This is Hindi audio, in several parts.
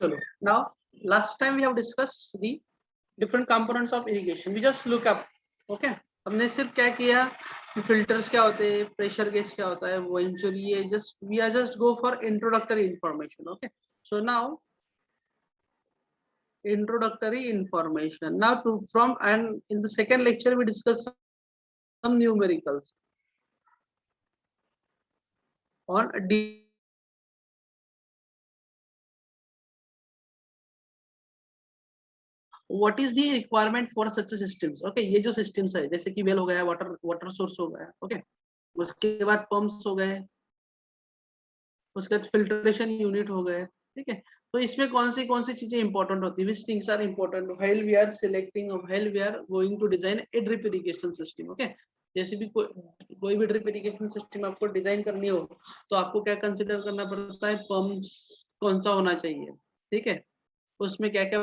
Chalo. Now, last time we have discussed the different components of irrigation. We just look up. Okay. हमने सिर्फ क्या किया कि फिल्टर्स क्या होते हैं, प्रेशर गेज क्या होता है, वो एक्चुअली ये just we are just go for introductory information. Okay. So now introductory information. Now to from and in the second lecture we discuss some numericals on what is the requirement for such a systems. Okay, ये जो systems है जैसे कि वेल हो गया, वाटर सोर्स हो गया. ओके, उसके बाद पंप्स हो गए, उसके बाद फिल्ट्रेशन यूनिट हो गए. ठीक है, तो इसमें कौन सी चीजें इंपॉर्टेंट होती है, which things are important while we are selecting or while we are going to design a drip irrigation system. Okay, जैसे भी कोई भी ड्रिप इरिगेशन सिस्टम आपको डिजाइन करनी हो तो आपको क्या कंसीडर करना पड़ता है, पंप्स कौन सा होना चाहिए. ठीक है, उसमें क्या क्या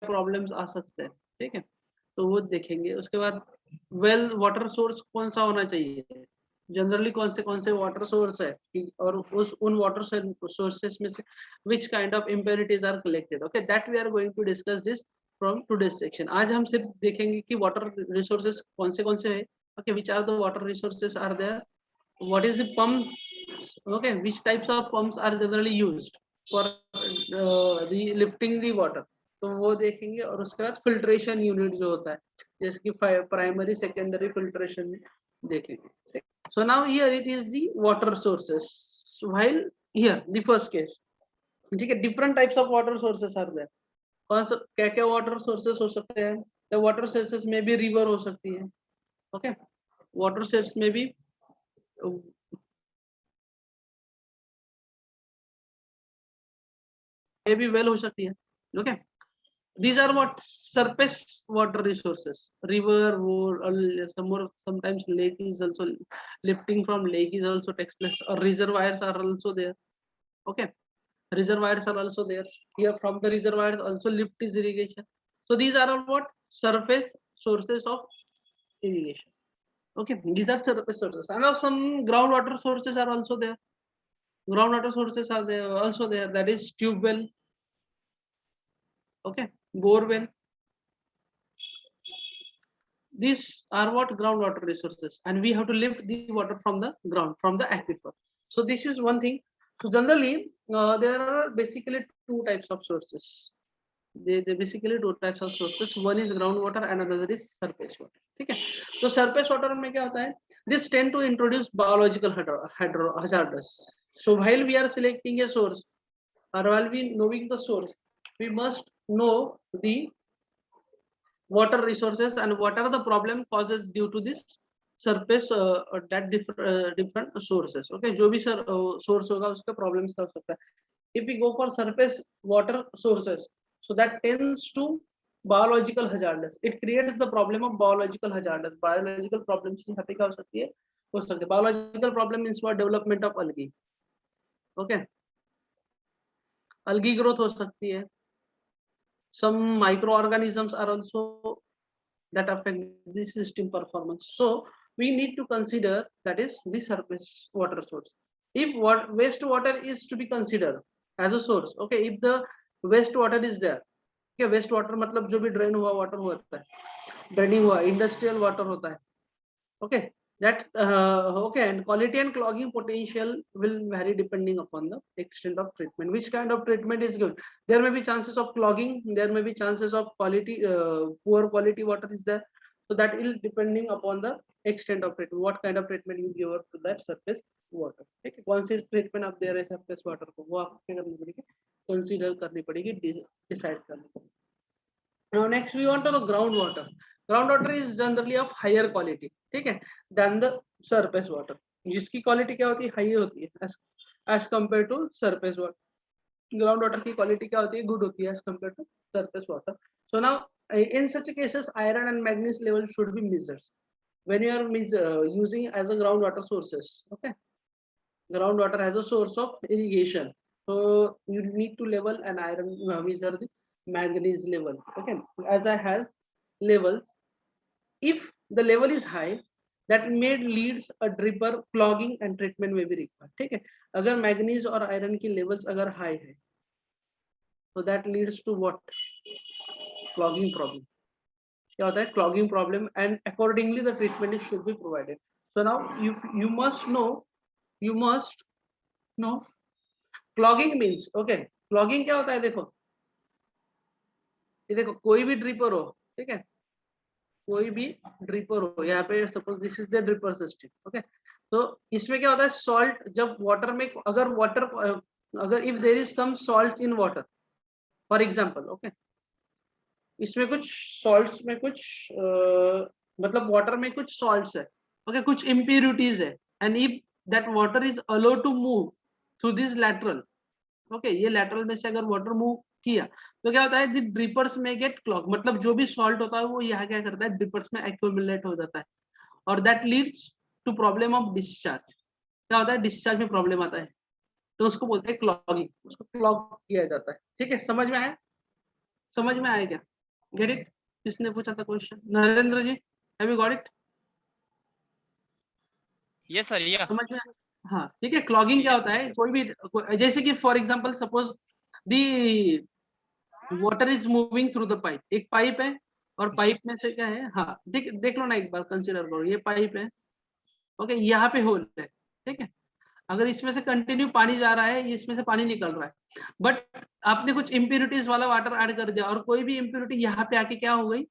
प्रॉब्लम्स आ सकते हैं. ठीक है, तो वो देखेंगे. उसके बाद वेल वाटर सोर्स कौन सा होना चाहिए, जनरली कौन से वाटर सोर्स है और उन वाटर सोर्सेस में से which kind of impurities are collected. Okay, that we are going to discuss this from today's section. आज हम सिर्फ देखेंगे कि वाटर रिसोर्सेस कौन से है. Okay, which are the water resources are there, what is the pump. Okay, which types of pumps are generally used for the lifting the water, तो वो देखेंगे. और उसके बाद फिल्ट्रेशन यूनिट जो होता है जैसे कि प्राइमरी सेकेंडरी फिल्ट्रेशन देखेंगे. So now here it is the water sources. While here the first case, ठीक है, different types of water sources are there. कौन सा क्या क्या वाटर सोर्सेस हो सकते हैं. The water sources में भी रिवर हो सकती है. ओके, वाटर सोर्स में भी वेल हो सकती है. Okay, these are what surface water resources, river or sometimes lake is also, lifting from lake is also takes place, or reservoirs are also there. Okay, reservoirs are also there. Here from the reservoirs also lift is irrigation. So these are all what surface sources of irrigation. Okay, these are surface sources. And now some groundwater sources are also there. Groundwater sources are there also there, that is tube well. Okay, bore well. These are what groundwater resources, and we have to lift the water from the ground, from the aquifer. So this is one thing. So generally there are basically two types of sources. They basically two types of sources. One is groundwater and another is surface water. ठीक है, तो surface water में क्या होता है, this tend to introduce biological hazardous. So while we are selecting a source or while we knowing the source, we must know the water resources and what are the problem causes due to this surface that different sources. Okay, जो भी source होगा उसका problems हो सकता है. If we go for surface water sources, so that tends to biological hazardous, it creates the problem of biological hazardous. Biological problems यहाँ पे क्या हो सकती है, biological problem means for development of algae. Okay, algae growth हो सकती है. Some microorganisms are also that affect the system performance. So we need to consider that is the surface water source. If what wastewater is to be considered as a source, okay, if the wastewater is there, okay, wastewater मतलब जो भी ड्रेन हुआ वाटर होता है, ड्रेनिंग हुआ इंडस्ट्रियल वाटर होता है. Okay, that okay, and quality and clogging potential will vary depending upon the extent of treatment. Which kind of treatment is good, there may be chances of clogging, there may be chances of quality poor quality water is there. So that will depending upon the extent of treatment, what kind of treatment you give to that surface water. ठीक है, कौन सी ट्रीटमेंट आप दे रहे हैं surface water को, वो आपको क्या करनी पड़ेगी, कंसीडर करनी पड़ेगी, डिसाइड करनी पड़ेगी. Now next we want to know groundwater. Groundwater is generally of higher quality, ठीक है, than the surface water. जिसकी क्वालिटी क्या होती है, हाई होती है as compared to surface water. Ground water की क्वालिटी क्या होती है, गुड होती है as compared to surface water. So now in such cases iron and manganese level should be measured when you are using as a groundwater sources. Okay, groundwater as a source of irrigation, so you need to level an iron, measure the manganese level. Okay, as I has levels, if the level is high that may leads a dripper clogging and treatment may be required. ठीक है, अगर मैग्नीज और आयरन की लेवल्स अगर हाई है so that leads to what? Clogging problem. क्या होता है? Clogging problem, and accordingly the treatment should be provided. So now you must know clogging means, okay, clogging क्या होता है? देखो, ये देखो, कोई भी ड्रिपर हो, ठीक है, कोई भी ड्रिपर हो, यहाँ पे suppose this is the dripper system, okay, तो इसमें क्या होता है? सॉल्ट जब वाटर में, अगर if there is some salt in water, for example, okay, इसमें कुछ सॉल्ट्स में कुछ मतलब वाटर में कुछ सॉल्ट्स है, ओके, कुछ इम्प्यूरिटीज है, and if that water is allowed to move through this lateral, okay, ये लैटरल में से अगर वाटर मूव किया तो क्या होता है? द ड्रिपर्स में गेट क्लॉग, मतलब जो भी सॉल्ट होता है वो यहाँ क्या करता है? ड्रिपर्स में एक्यूमुलेट हो जाता है, और that leads to problem of discharge. क्या होता है? डिस्चार्ज में प्रॉब्लम आता है, तो उसको बोलते हैं क्लॉगिंग, उसको क्लॉग किया जाता है। ठीक है, समझ में आया? समझ में आया क्या? Get it? किसने पूछा था question? Narendra ji, have you got it? Yes sir, या समझ में? हाँ, ठीक है। क्लॉगिंग क्या होता है? कोई भी, जैसे कि for example suppose the water is moving through the pipe, एक पाइप है और पाइप में से क्या है, हाँ, देख लो ना, एक बार कंसीडर करो, ये पाइप है, ओके, यहाँ पे होल है, ठीक है, अगर इसमें से कंटिन्यू पानी जा रहा है, इसमें से पानी निकल रहा है, बट आपने कुछ इम्प्यूरिटीज वाला वाटर ऐड कर दिया, और कोई भी इम्प्यूरिटी यहाँ पे आके क्या हो गई?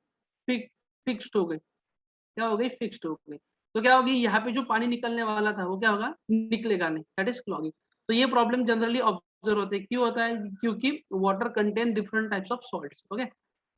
फिक्स्ड हो गई। क्या हो गई? फिक्स्ड हो गई। तो क्या होगी? यहाँ पे जो पानी निकलने वाला था वो क्या होगा? निकलेगा नहीं, दैट इज क्लॉगिंग। तो ये प्रॉब्लम जनरली ऑब्जर्व होते हैं। क्यों होता है? क्योंकि water contain different types of salts, okay,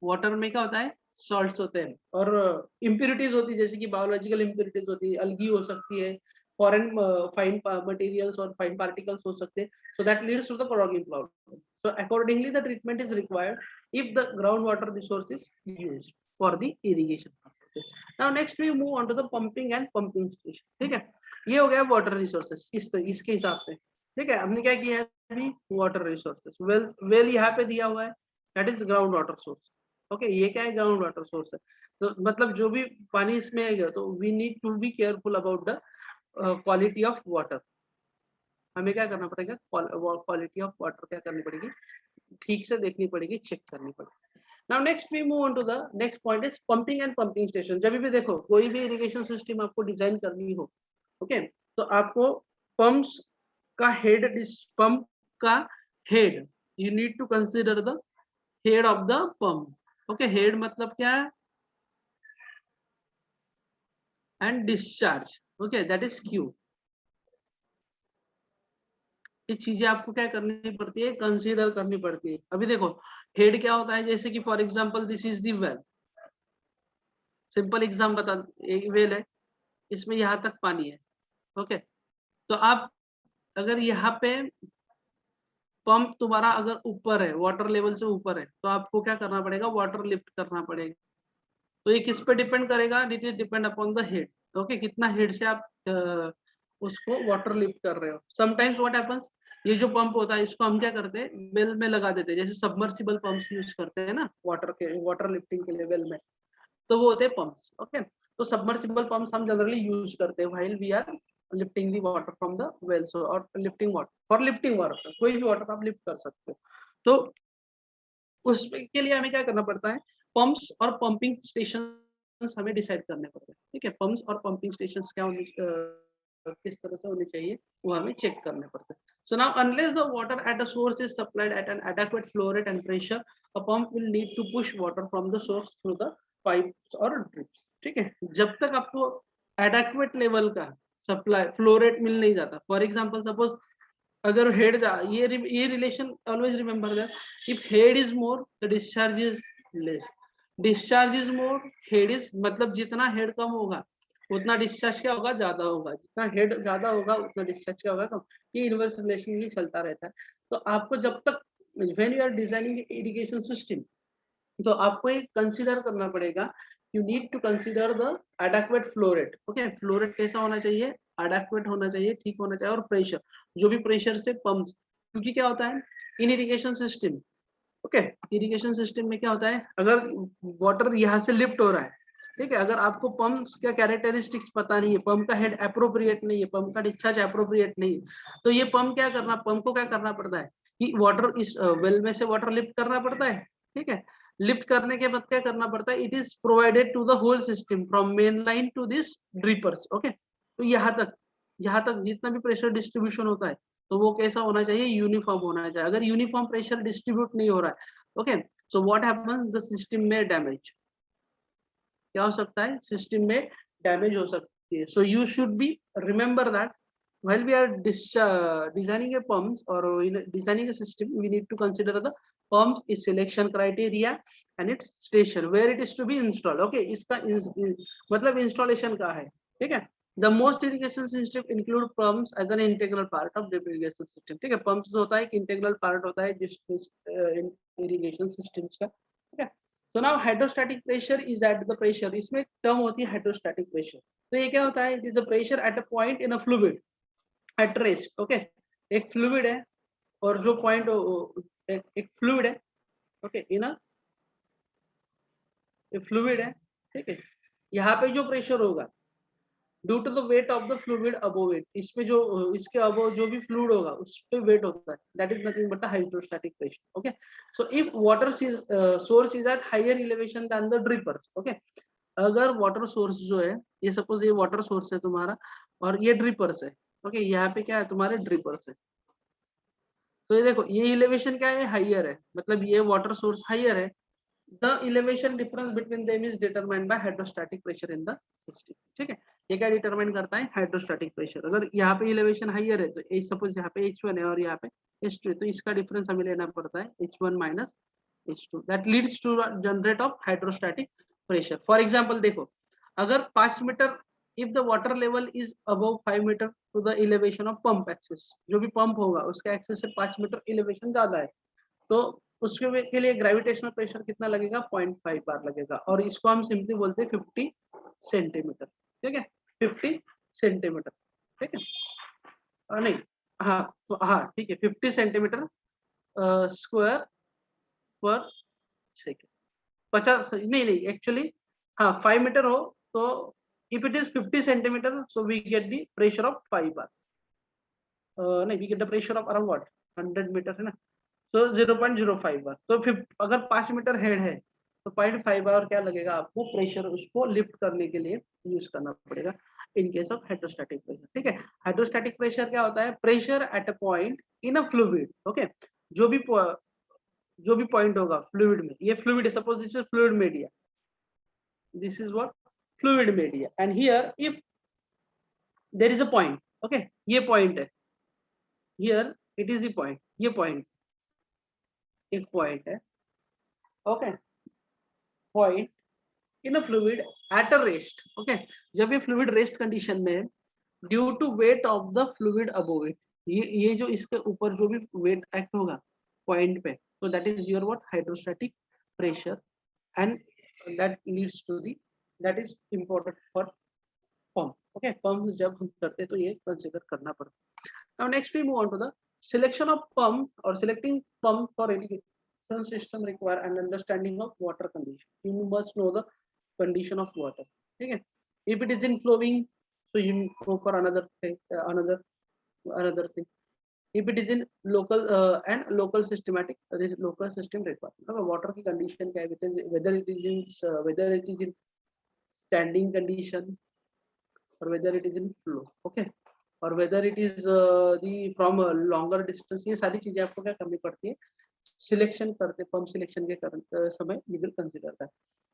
water में क्या होता है? सॉल्ट्स होते हैं, और इम्प्यूरिटीज होती है, जैसे कि बायोलॉजिकल इम्प्यूरिटीज होती है, अल्गी हो सकती है, फॉरेन फाइन मटेरियल्स और फाइन पार्टिकल्स हो सकते हैं, so that leads to the clogging problem. So accordingly the treatment is required if the groundwater resource is used for the irrigation purposes. Now next we move on to the pumping and pumping station. ठीक है, ये हो गया वाटर रिसोर्सेस इसके हिसाब से। ठीक है, हमने क्या किया है अभी? वाटर रिसोर्सेस, वेल यहाँ पे दिया हुआ है, that is ground water source. Okay, ये क्या है? ग्राउंड वाटर सोर्स है। तो मतलब जो भी पानी इसमें आएगा, तो we need to be careful about the quality of water. हमें क्या करना पड़ेगा? क्वालिटी ऑफ वाटर क्या करनी पड़ेगी? ठीक से देखनी पड़ेगी, चेक करनी पड़ेगी। Now next we move on to the next point is pumping and pumping station. जब भी देखो कोई भी इरिगेशन सिस्टम आपको डिजाइन करनी हो, ओके, तो आपको पंप्स का हेड, पंप का head, you need to consider the head of the pump. Okay, head मतलब क्या है? And discharge, okay, that is Q. ये चीजें आपको क्या करनी पड़ती है? कंसीडर करनी पड़ती है। अभी देखो हेड क्या होता है, जैसे कि for example this is the well, simple exam बता, एक वेल है, इसमें यहाँ तक पानी है, ओके, तो आप अगर यहाँ पे पंप तुम्हारा अगर ऊपर है, वाटर लेवल से ऊपर है, तो आपको क्या करना पड़ेगा? वाटर लिफ्ट करना पड़ेगा। तो ये किस पे डिपेंड करेगा? It is depend upon the head, okay, कितना हेड से आप उसको वाटर लिफ्ट कर रहे हो। समटाइम्स व्हाट हैपेंस, ये जो पंप होता है इसको हम क्या करते हैं? वेल में लगा देते हैं, जैसे सबमर्सिबल पंप्स यूज करते हैं ना वाटर लिफ्टिंग के लिए वेल में, तो वो होते हैं पंप्स। ओके, तो सबमर्सिबल पंप्स हम जनरली यूज करते हैं while we are lifting the water from the wells, और lifting water, for lifting water, कोई भी वाटर आप लिफ्ट कर सकते हो। तो उसके लिए हमें क्या करना पड़ता है? पंप्स और पंपिंग स्टेशन हमें डिसाइड करने पड़ते हैं। ठीक है, पंप्स और पंपिंग स्टेशन क्या होने, किस तरह से होने चाहिए, वो हमें चेक करने पड़ते हैं। So now unless the water at a source is supplied at an adequate flow rate and pressure, a pump will need to push water from the source through the pipes or drips. ठीक है, जब तक आपको adequate level का सप्लाई फ्लो रेट मिल नहीं जाता, फॉर एग्जांपल सपोज अगर हेड ये relation always remember that if head is more the discharge is less, discharge is more head is, मतलब जितना हेड कम होगा उतना डिस्चार्ज क्या होगा? ज्यादा होगा, जितना हेड ज्यादा होगा उतना डिस्चार्ज क्या होगा? कम। ये इनवर्स रिलेशन ये चलता रहता है। तो आपको जब तक when you are designing irrigation system, तो आपको एक कंसीडर करना पड़ेगा, you need to consider the adequate flow rate. Okay, flow rate कैसा होना चाहिए? एडेक्वेट होना चाहिए, ठीक होना चाहिए, और प्रेशर, जो भी प्रेशर से पंप, क्योंकि क्या होता है in irrigation system, okay, irrigation system में क्या होता है, अगर वाटर यहाँ से लिफ्ट हो रहा है, ठीक है, अगर आपको पंप का कैरेक्टरिस्टिक्स पता नहीं है, पंप का हेड अप्रोप्रिएट नहीं है, पंप का डिस्चार्ज अप्रोप्रिएट नहीं है, तो ये पंप क्या करना, पंप को क्या करना पड़ता है? कि वाटर इस वेल में से वाटर लिफ्ट करना पड़ता है, ठीक है। लिफ्ट करने के बाद क्या करना पड़ता है, it is provided to the whole system from main line to this drippers, okay. तो यहाँ तक जितना भी प्रेशर डिस्ट्रीब्यूशन होता है तो वो कैसा होना चाहिए, यूनिफॉर्म होना चाहिए। अगर यूनिफॉर्म प्रेशर डिस्ट्रीब्यूट नहीं हो रहा है, okay, so what happens, the system में डैमेज, क्या हो सकता है, सिस्टम में डैमेज हो सकती है। So you should be remember that while we are designing a pumps or designing a system, we need to consider the pumps, its selection criteria and its station where it is to be installed, okay। इसका मतलब installation का है, ठीक है। the most irrigation system include pumps as an integral part of drip irrigation system, ठीक है। pumps जो होता है एक integral part होता है जिस irrigation systems का, ठीक है। so now hydrostatic pressure is at the pressure, इसमें term होती है hydrostatic pressure। तो ये क्या होता है, it is the pressure at a point in a fluid at rest, okay. एक फ्लूइड है और जो पॉइंट एक फ्लूइड है, ओके, इन फ्लूइड है, ठीक है। यहाँ पे जो प्रेशर होगा due to the weight of the fluid above it, इसमें जो इसके अबोव जो भी फ्लूइड होगा उस पे वेट होता है, that is nothing but the hydrostatic pressure, okay. So if water source is at higher elevation then the drippers, okay. अगर वाटर सोर्स जो है, ये सपोज ये वाटर सोर्स है तुम्हारा और ये ड्रिपर्स है, ओके, यहाँ पे क्या है, तुम्हारे ड्रिपर्स है। तो ये देखो ये एलिवेशन क्या है, हाइयर है, मतलब ये वाटर सोर्स हाइयर है। The elevation difference between them is determined by hydrostatic pressure in the system, ठीक है। ये क्या डिटरमाइन करता है, हाइड्रोस्टैटिक प्रेशर। अगर यहाँ पे एलिवेशन हाइयर है तो सपोज यहाँ पे H1 है और यहाँ पे H2 है, तो इसका डिफरेंस हमें लेना पड़ता है H1 minus H2, that leads to generate of hydrostatic pressure. For example देखो, अगर 5 meter, if the water level is above 5 meter to the elevation of pump axis, जो भी पंप होगा उसके एक्सेस से 5 मीटर एलिवेशन ज्यादा है, तो उसके के लिए ग्रेविटेशनल प्रेशर कितना लगेगा, 0.5 बार लगेगा, और इसको हम सिंपली बोलते हैं 50 सेंटीमीटर, ठीक है, 50 सेंटीमीटर, ठीक है। नहीं, हाँ तो हाँ ठीक है, 50 सेंटीमीटर स्क्वायर पर सेकेंड, 50 नहीं नहीं एक्चुअली, हाँ 5 मीटर हो तो if it is 50 centimeter, so we get the pressure of 5 bar, नहीं we get the pressure of around what 100 meter है ना, so 0.05 बार। तो फिर अगर 5 मीटर हेड है तो 0.5 बार क्या लगेगा आपको प्रेशर, उसको लिफ्ट करने के लिए यूज करना पड़ेगा in case of hydrostatic pressure, ठीक है। हाइड्रोस्टैटिक प्रेशर क्या होता है, pressure at a point in a fluid, okay. जो भी पॉइंट होगा फ्लूइड में, ये फ्लूइड है, suppose this is fluid media, this is what fluid media, and here if there is a point, okay, ये पॉइंट है, here it is the point, ये पॉइंट एक पॉइंट है, okay, point in a fluid at a rest, okay. जब ये फ्लूइड रेस्ट कंडीशन में है, due to weight of the fluid above it, ये जो इसके ऊपर जो भी वेट एक्ट होगा पॉइंट पे, तो that is your what hydrostatic pressure, and that leads to the, that is important for pump, okay. Pump जब हम करते हैं तो ये कंसीडर करना पड़ता है। Now next we move on to the selection of pump और selecting pump for irrigation system require an understanding of water condition. You must know the condition of water, ठीक है। if it is in flowing, so you go for another thing, another thing, if it is in local and local systematic, local system requirement, water की condition क्या है, whether it is in whether it is in standing condition or whether it is in flow, okay, or whether it is the from a longer distance, ये सारी चीजें आपको क्या करनी पड़ती है, सिलेक्शन करते, पंप सिलेक्शन के समय you will consider that.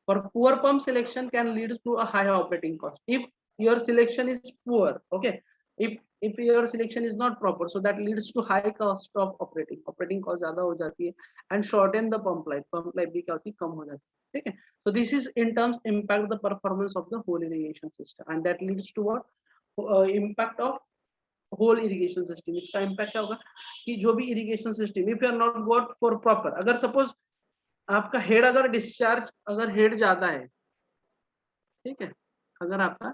For poor pump selection can lead to a high operating cost if your selection is poor, okay, if your selection is not proper, so that leads to high cost of operating cost ज्यादा हो जाती है, and shorten the pump life भी क्या होती है, कम हो जाती है, ठीक है। so this is in terms impact the performance of the whole irrigation system, and that leads to what impact of whole irrigation system. इसका इम्पैक्ट क्या होगा कि जो भी irrigation system, if you are not got for proper, अगर सपोज आपका हेड अगर डिस्चार्ज, अगर हेड ज्यादा है, ठीक है, अगर आपका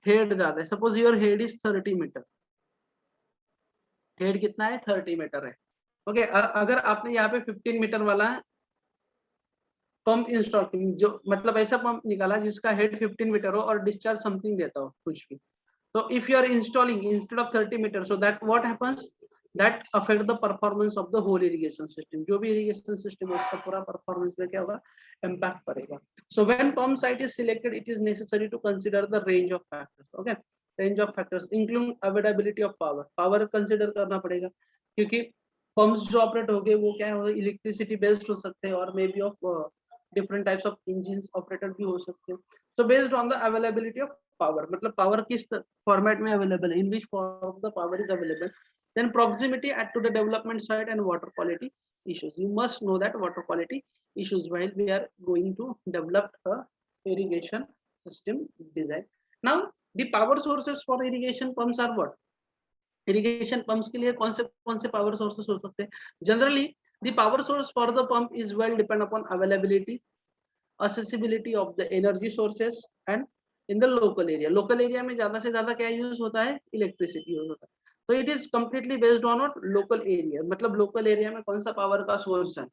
हेड ज्यादा है, suppose your head is 30 meter, head कितना है 30 मीटर है, ओके। अगर आपने यहाँ पे 15 मीटर वाला पंप इंस्टॉल, जो मतलब ऐसा पंप निकाला जिसका हेड 15 मीटर हो और डिस्चार्ज समथिंग देता हो कुछ भी, so if you are installing instead of 30 meters, so that what happens, that affect the performance of the whole irrigation system. जो भी irrigation system है उसका पूरा performance में क्या होगा, impact पड़ेगा. So when pump site is selected, it is necessary to consider the range of factors. Okay, range of factors include availability of power. Power consider करना पड़ेगा क्योंकि pumps जो operate होंगे वो क्या है, electricity based हो सकते हैं और maybe of different types of engines operated भी हो सकते हैं. So based on the availability of power, मतलब power किस format में available है, in which form the power is available. Then proximity to the development site and water quality issues. You must know that water quality issues while we are going to develop a irrigation system design. Now the power sources for irrigation pumps are what? Irrigation pumps के लिए कौन से power sources हो सकते हैं? Generally the power source for the pump is well depend upon availability, accessibility of the energy sources and in the local area. Local area में ज्यादा से ज्यादा क्या यूज होता है, इलेक्ट्रिसिटी यूज होता है. तो it is completely based on local area, मतलब लोकल एरिया में कौन सा पावर का सोर्स है.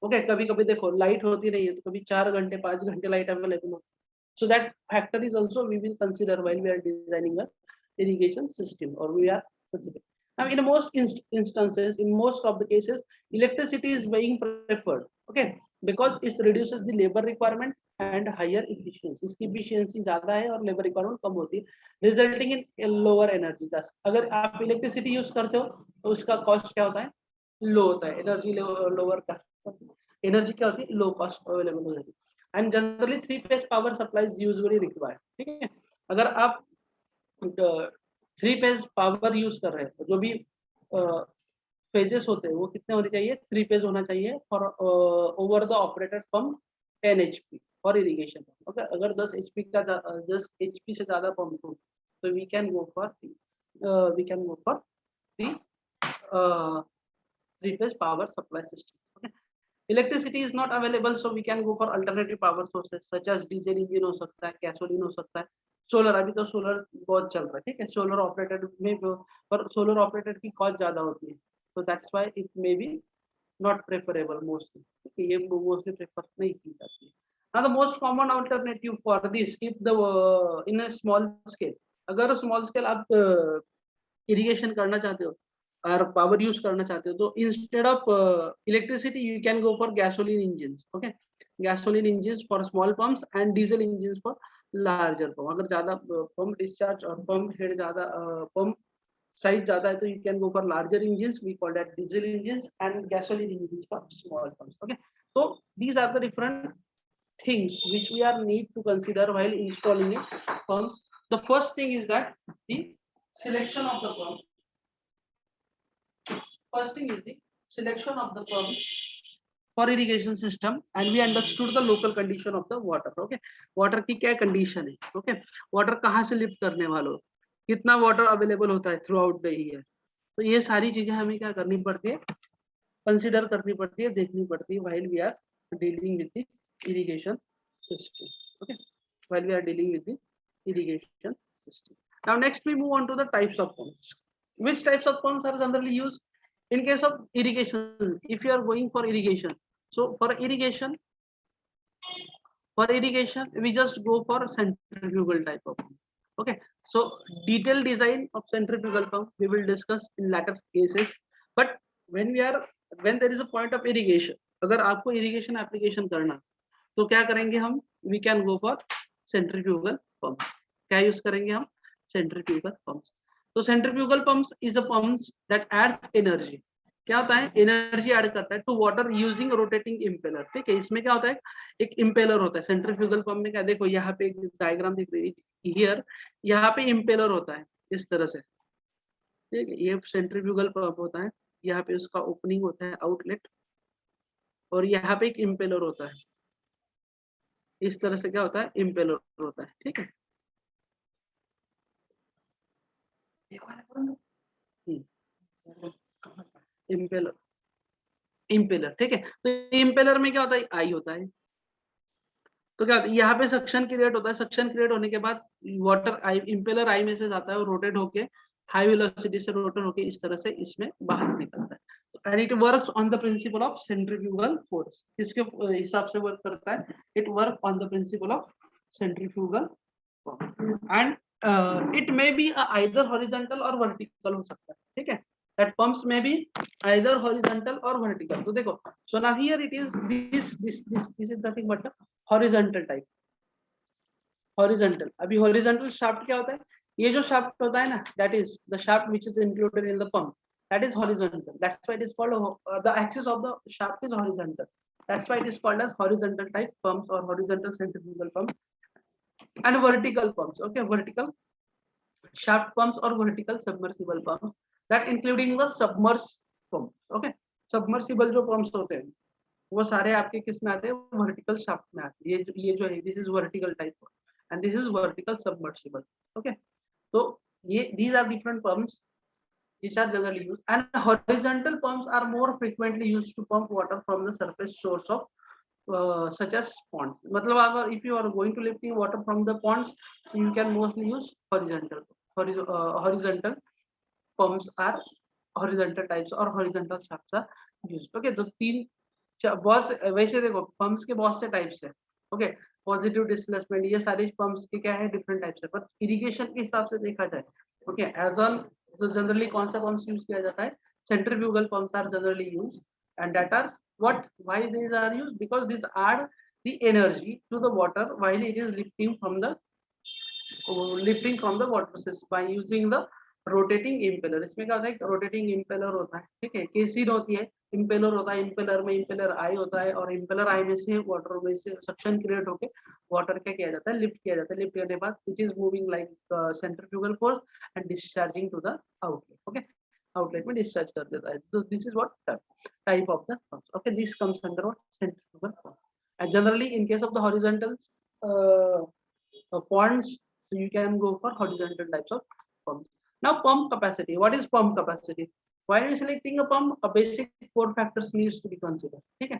ओके, कभी कभी देखो लाइट होती नहीं है तो कभी 4 घंटे 5 घंटे लाइट अवेलेबल हो. So that factor is also we will consider while we are designing a irrigation system or we are considering. Now in most instances, in most of the cases, electricity is being preferred. Okay, because it reduces the labor requirement and higher efficiency. इसकी efficiency ज्यादा है और labor requirement कम होती है, resulting in lower energy cost. अगर आप electricity use करते हो तो उसका cost क्या होता है, low होता है. Energy lower cost, energy क्या होती है, low cost available हो जाती है. And generally 3-phase power supply is usually required. ठीक है, अगर आप 3-phase पावर यूज कर रहे हैं, जो भी फेजेस होते हैं वो कितने होने चाहिए, 3 फेज होना चाहिए for over the operated pump 10 HP for irrigation. Okay, अगर 10 HP का 10 HP से ज्यादा पंप हो तो we can go for the 3-phase power supply system. Okay, electricity is not available, so we can go for alternative power sources such as diesel engine हो सकता है, gasoline हो सकता है, सोलर. अभी तो सोलर बहुत चल रहा है. ठीक है, सोलर ऑपरेटेड में पर सोलर ऑपरेटेड की कॉस्ट ज्यादा होती है, so that's why it may be not preferable mostly. ये मोस्टली प्रेफर नहीं की जाती है. Now the most common alternative for this, if the in a small scale, अगर स्मॉल स्केल आप इरिगेशन करना चाहते हो और पावर यूज करना चाहते हो तो instead of electricity you can go for gasoline engines. Okay, gasoline engines for small pumps and diesel engines for larger pump. अगर ज्यादा पंप डिस्चार्ज और पंप हेड ज्यादा पंप साइज ज्यादा है तो you can go for larger engines, we call that diesel engines, and gasoline engines for small pumps. Okay, so these are the different things which we are need to consider while installing a pumps. The first thing is that the selection of the pump. First thing is the selection of the pump for irrigation system, and we understood the local condition of the water. Okay, water की क्या condition है. Okay, water कहाँ से lift करने वालों, कितना water available होता है throughout the year. तो ये सारी चीजें हमें क्या करनी पड़ती है, consider करनी पड़ती है, देखनी पड़ती है while we are dealing with the irrigation system. Okay, while we are dealing with the irrigation system. Now next we move on to the types of pumps. Which types of pumps are generally used in case of irrigation? If you are going for irrigation, so for irrigation we just go for centrifugal type of pump. Okay, so detailed design of centrifugal pump we will discuss in later cases. But when there is a point of irrigation, अगर आपको irrigation application करना तो क्या करेंगे हम, we can go for centrifugal pump. क्या यूज करेंगे हम, centrifugal pumps. तो centrifugal pumps is a pumps that adds energy. क्या होता है, एनर्जी ऐड करता है to water using rotating impeller. ठीक है, इसमें क्या होता है, एक इम्पेलर होता है सेंट्रीफ्यूगल पंप में. क्या देखो यहाँ पे एक डायग्राम दिख रही है हियर, यहाँ पे इम्पेलर होता है इस तरह से. ठीक है, ये सेंट्रीफ्यूगल पंप होता है, यहाँ पे उसका ओपनिंग होता है आउटलेट, और यहाँ पे एक इम्पेलर होता है इस तरह से. क्या होता है, इम्पेलर होता है. ठीक है, इम्पेलर. ठीक है, तो इम्पेलर में क्या होता है, आई होता है. तो क्या होता है, यहाँ पे सक्शन क्रिएट होता है. सक्शन क्रिएट होने के बाद वाटर आई इम्पेलर आई में से जाता है और रोटेट होके हाई वेलोसिटी से रोटेट होके इस तरह से इसमें बाहर निकलता है. तो and it works on the principle of centrifugal force. किसके हिसाब से वर्क करता है, it work on the principle of centrifugal and it may be either horizontal और वर्टिकल हो सकता है. ठीक है, that pumps may be either horizontal or vertical. तो देखो, so now here it is this is nothing but a horizontal type. Horizontal. अभी horizontal shaft क्या होता है? ये जो shaft होता है ना, that is the shaft which is included in the pump. That is horizontal. That's why it is called the axis of the shaft is horizontal. That's why it is called as horizontal type pumps or horizontal centrifugal pump and vertical pumps. Okay, vertical shaft pumps or vertical submersible pumps that including the submerged pumps. Okay, submersible जो pumps होते हैं वो सारे आपके किस में आते हैं? वर्टिकल शाफ्ट में आते हैं. ये जो है this is vertical type and this is vertical submersible. Okay, तो ये these are different pumps which are generally used, and horizontal pumps are more frequently used to pump water from the surface source of such as ponds. मतलब अगर if you are going to lifting water from the ponds, so you can mostly use horizontal pumps are horizontal types or horizontal shafts are used. Okay, तो तीन बहुत वैसे देखो पंप्स के बहुत से टाइप्स है. ओके, पॉजिटिव डिस्प्लेसमेंट, ये सारे पंप्स के क्या है? डिफरेंट टाइप्स है. पर इरिगेशन के हिसाब से देखा जाए, ओके, एज ऑन तो जनरली कौन सा पंप्स यूज किया जाता है? Centrifugal pumps are generally use and that are what why these are use? Because this add the energy to the water while it is lifting from the water system by using the rotating impeller. इसमें क्या होता है? रोटेटिंग इम्पेलर होता है, ठीक है, केसिन होती है, इम्पेलर होता है, इम्पेलर में इम्पेलर आई होता है और इम्पेलर आई में से वाटर में से सक्शन क्रिएट होके वाटर क्या किया जाता है? लिफ्ट किया जाता है. लिफ्ट करने के बाद it is moving like centrifugal force and discharging to the outlet. Okay, outlet में डिस्चार्ज कर देता है. तो this is what type of the pumps. Okay, this comes under what? Centrifugal pump. And generally in case of the horizontals ponds, so you can go for horizontal types of pumps. Now pump capacity. What is pump capacity? While selecting a pump, a basic 4 factors needs to be considered. ठीक है,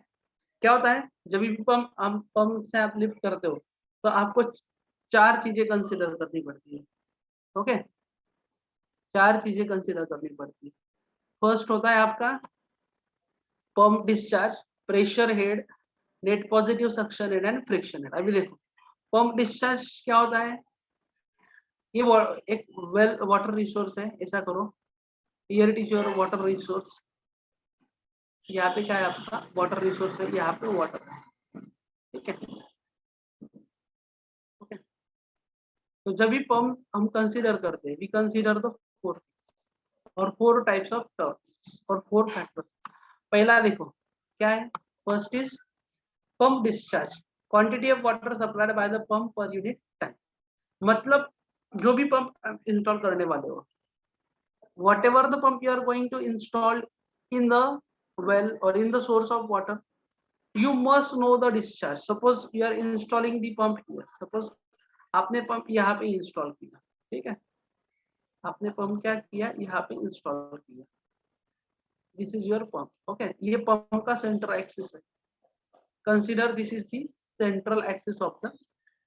क्या होता है? जब भी पंप से आप लिफ्ट करते हो तो आपको 4 चीजें कंसिडर करनी पड़ती है. ओके, 4 चीजें कंसिडर करनी पड़ती है. फर्स्ट होता है आपका pump discharge, pressure head, net positive suction head and friction head. अभी देखो पंप डिस्चार्ज क्या होता है? ये एक वेल वाटर रिसोर्स है. ऐसा करो, here it is your water resource. यहाँ पे क्या है? आपका वाटर रिसोर्स है, यहाँ पे वाटर है, ठीक है. ओके, तो जब भी पंप हम कंसीडर करते हैं, वी कंसीडर द 4 और 4 टाइप्स ऑफ टर्म्स और 4 फैक्टर्स. पहला देखो क्या है? First is pump discharge, quantity of water supplied by the pump per unit time. मतलब जो भी पंप इंस्टॉल करने वाले हो, whatever the pump you are going to install in the well or in the source of water, you must know the discharge. Suppose you are installing the pump here. Suppose आपने पंप यहाँ पे इंस्टॉल किया, ठीक है, आपने पंप क्या किया? यहाँ पे इंस्टॉल किया. This is your pump. Okay, ये पंप का सेंट्रल एक्सिस है. Consider this is the central axis of the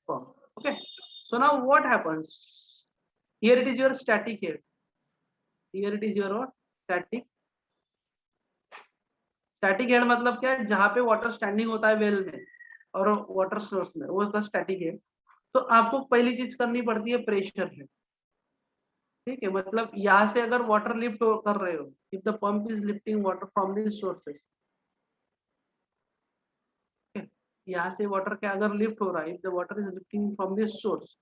pump. Okay, so now what happens? Here it is your static head. Here it is your what? Static head मतलब क्या है? जहाँ पे वाटर स्टैंडिंग होता है वेल में और वाटर सोर्स में, वो होता है स्टैटिक हेड. तो आपको पहली चीज करनी पड़ती है प्रेशर हेड. ठीक है, मतलब यहाँ से अगर वाटर लिफ्ट कर रहे हो, if the pump is lifting water from this sources, यहाँ से वाटर क्या अगर लिफ्ट हो रहा है, if the water is lifting from this source,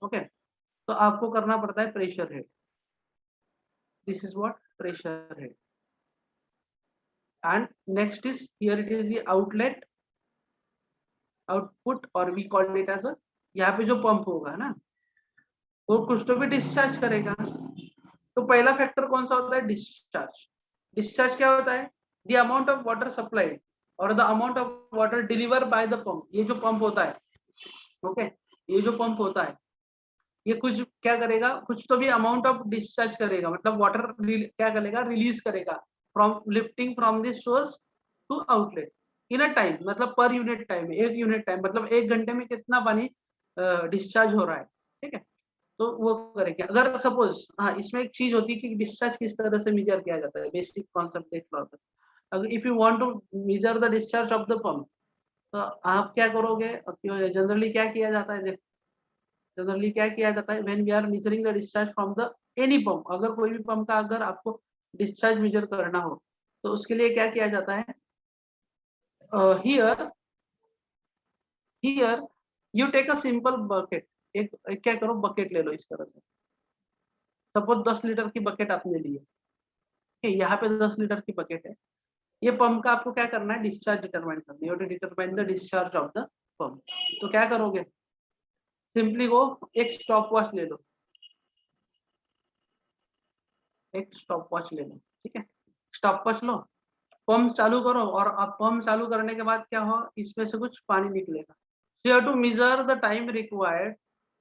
okay, तो आपको करना पड़ता है pressure head. This is what? Pressure head. and next is here it is the outlet output or we call it as a, यहाँ पे जो पंप होगा ना वो कुछ तो भी डिस्चार्ज करेगा. तो पहला फैक्टर कौन सा होता है? डिस्चार्ज. डिस्चार्ज क्या होता है? The amount of water supplied or the amount of water deliver by the pump. ये जो पंप होता है, ओके, ये जो पंप होता है ये कुछ क्या करेगा? कुछ तो भी अमाउंट ऑफ डिस्चार्ज करेगा, मतलब वाटर क्या करेगा? रिलीज करेगा from lifting from this source to outlet in a time. मतलब per unit time, 1 unit time, मतलब 1 घंटे में कितना पानी डिस्चार्ज हो रहा है, ठीक है. तो वो करेंगे. अगर सपोज, हाँ, इसमें एक चीज होती है कि डिस्चार्ज किस तरह से मेजर किया जाता है. बेसिक कॉन्सेप्ट देख लो. अगर if you want to measure the discharge of the pump, तो आप क्या करोगे? जनरली क्या किया जाता है? जनरली क्या किया जाता है? When we are measuring the discharge from the any pump, अगर कोई भी पंप का अगर आपको डिस्चार्ज मेजर करना हो तो उसके लिए क्या किया जाता है, here you take a simple bucket, एक क्या करो बकेट ले लो इस तरह से, सपोज 10 लीटर की बकेट आपने ली है, यहाँ पे 10 लीटर की बकेट है, ये पंप का आपको क्या करना है, डिस्चार्ज डिटरमाइन करनी है, determine the discharge of the pump. तो क्या करोगे, सिंपली वो एक स्टॉप वॉच ले लो, एक स्टॉप वॉच ले लो, ठीक है, स्टॉप वॉच लो, पंप चालू करो, और अब पंप चालू करने के बाद क्या हो, इसमें से कुछ पानी निकलेगा, so you have to measure the time required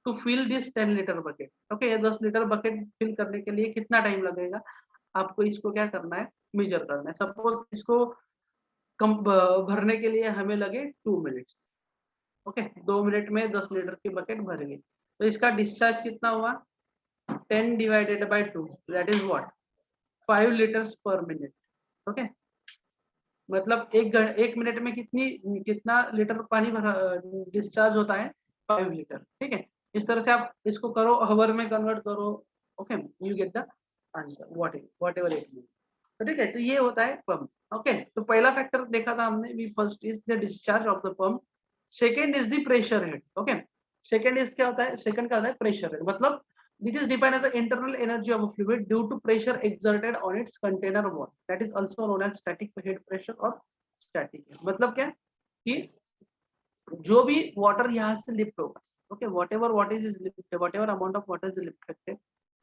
to fill this 10 litre bucket. Okay, ये 10 लीटर बकेट फिल करने के लिए कितना टाइम लगेगा, आपको इसको क्या करना है, मेजर करना है। सपोज इसको कम भरने के लिए हमें लगे 2 मिनट्स, ओके, 2 मिनट में 10 लीटर की बकेट भर गई, तो इसका डिस्चार्ज कितना हुआ, 10 divided by 2, that is what, 5 litres पर मिनट। ओके, मतलब एक मिनट में कितना लीटर पानी डिस्चार्ज होता है, 5 लीटर, ठीक है। इस तरह से आप इसको करो, हवर में कन्वर्ट करो, okay, you get the answer what ever it mean. तो ठीक है, तो ये होता है पंप। ओके, तो पहला फैक्टर देखा था हमने, we first is the discharge of the pump, second is the pressure head. Okay, second is क्या होता है, सेकंड का होता है प्रेशर हेड, मतलब it is defined as the internal energy of a fluid due to pressure exerted on its container wall, that is also known as static head pressure और static head। मतलब क्या कि जो भी वाटर यहाँ से लिफ्ट होगा, okay, whatever amount of water is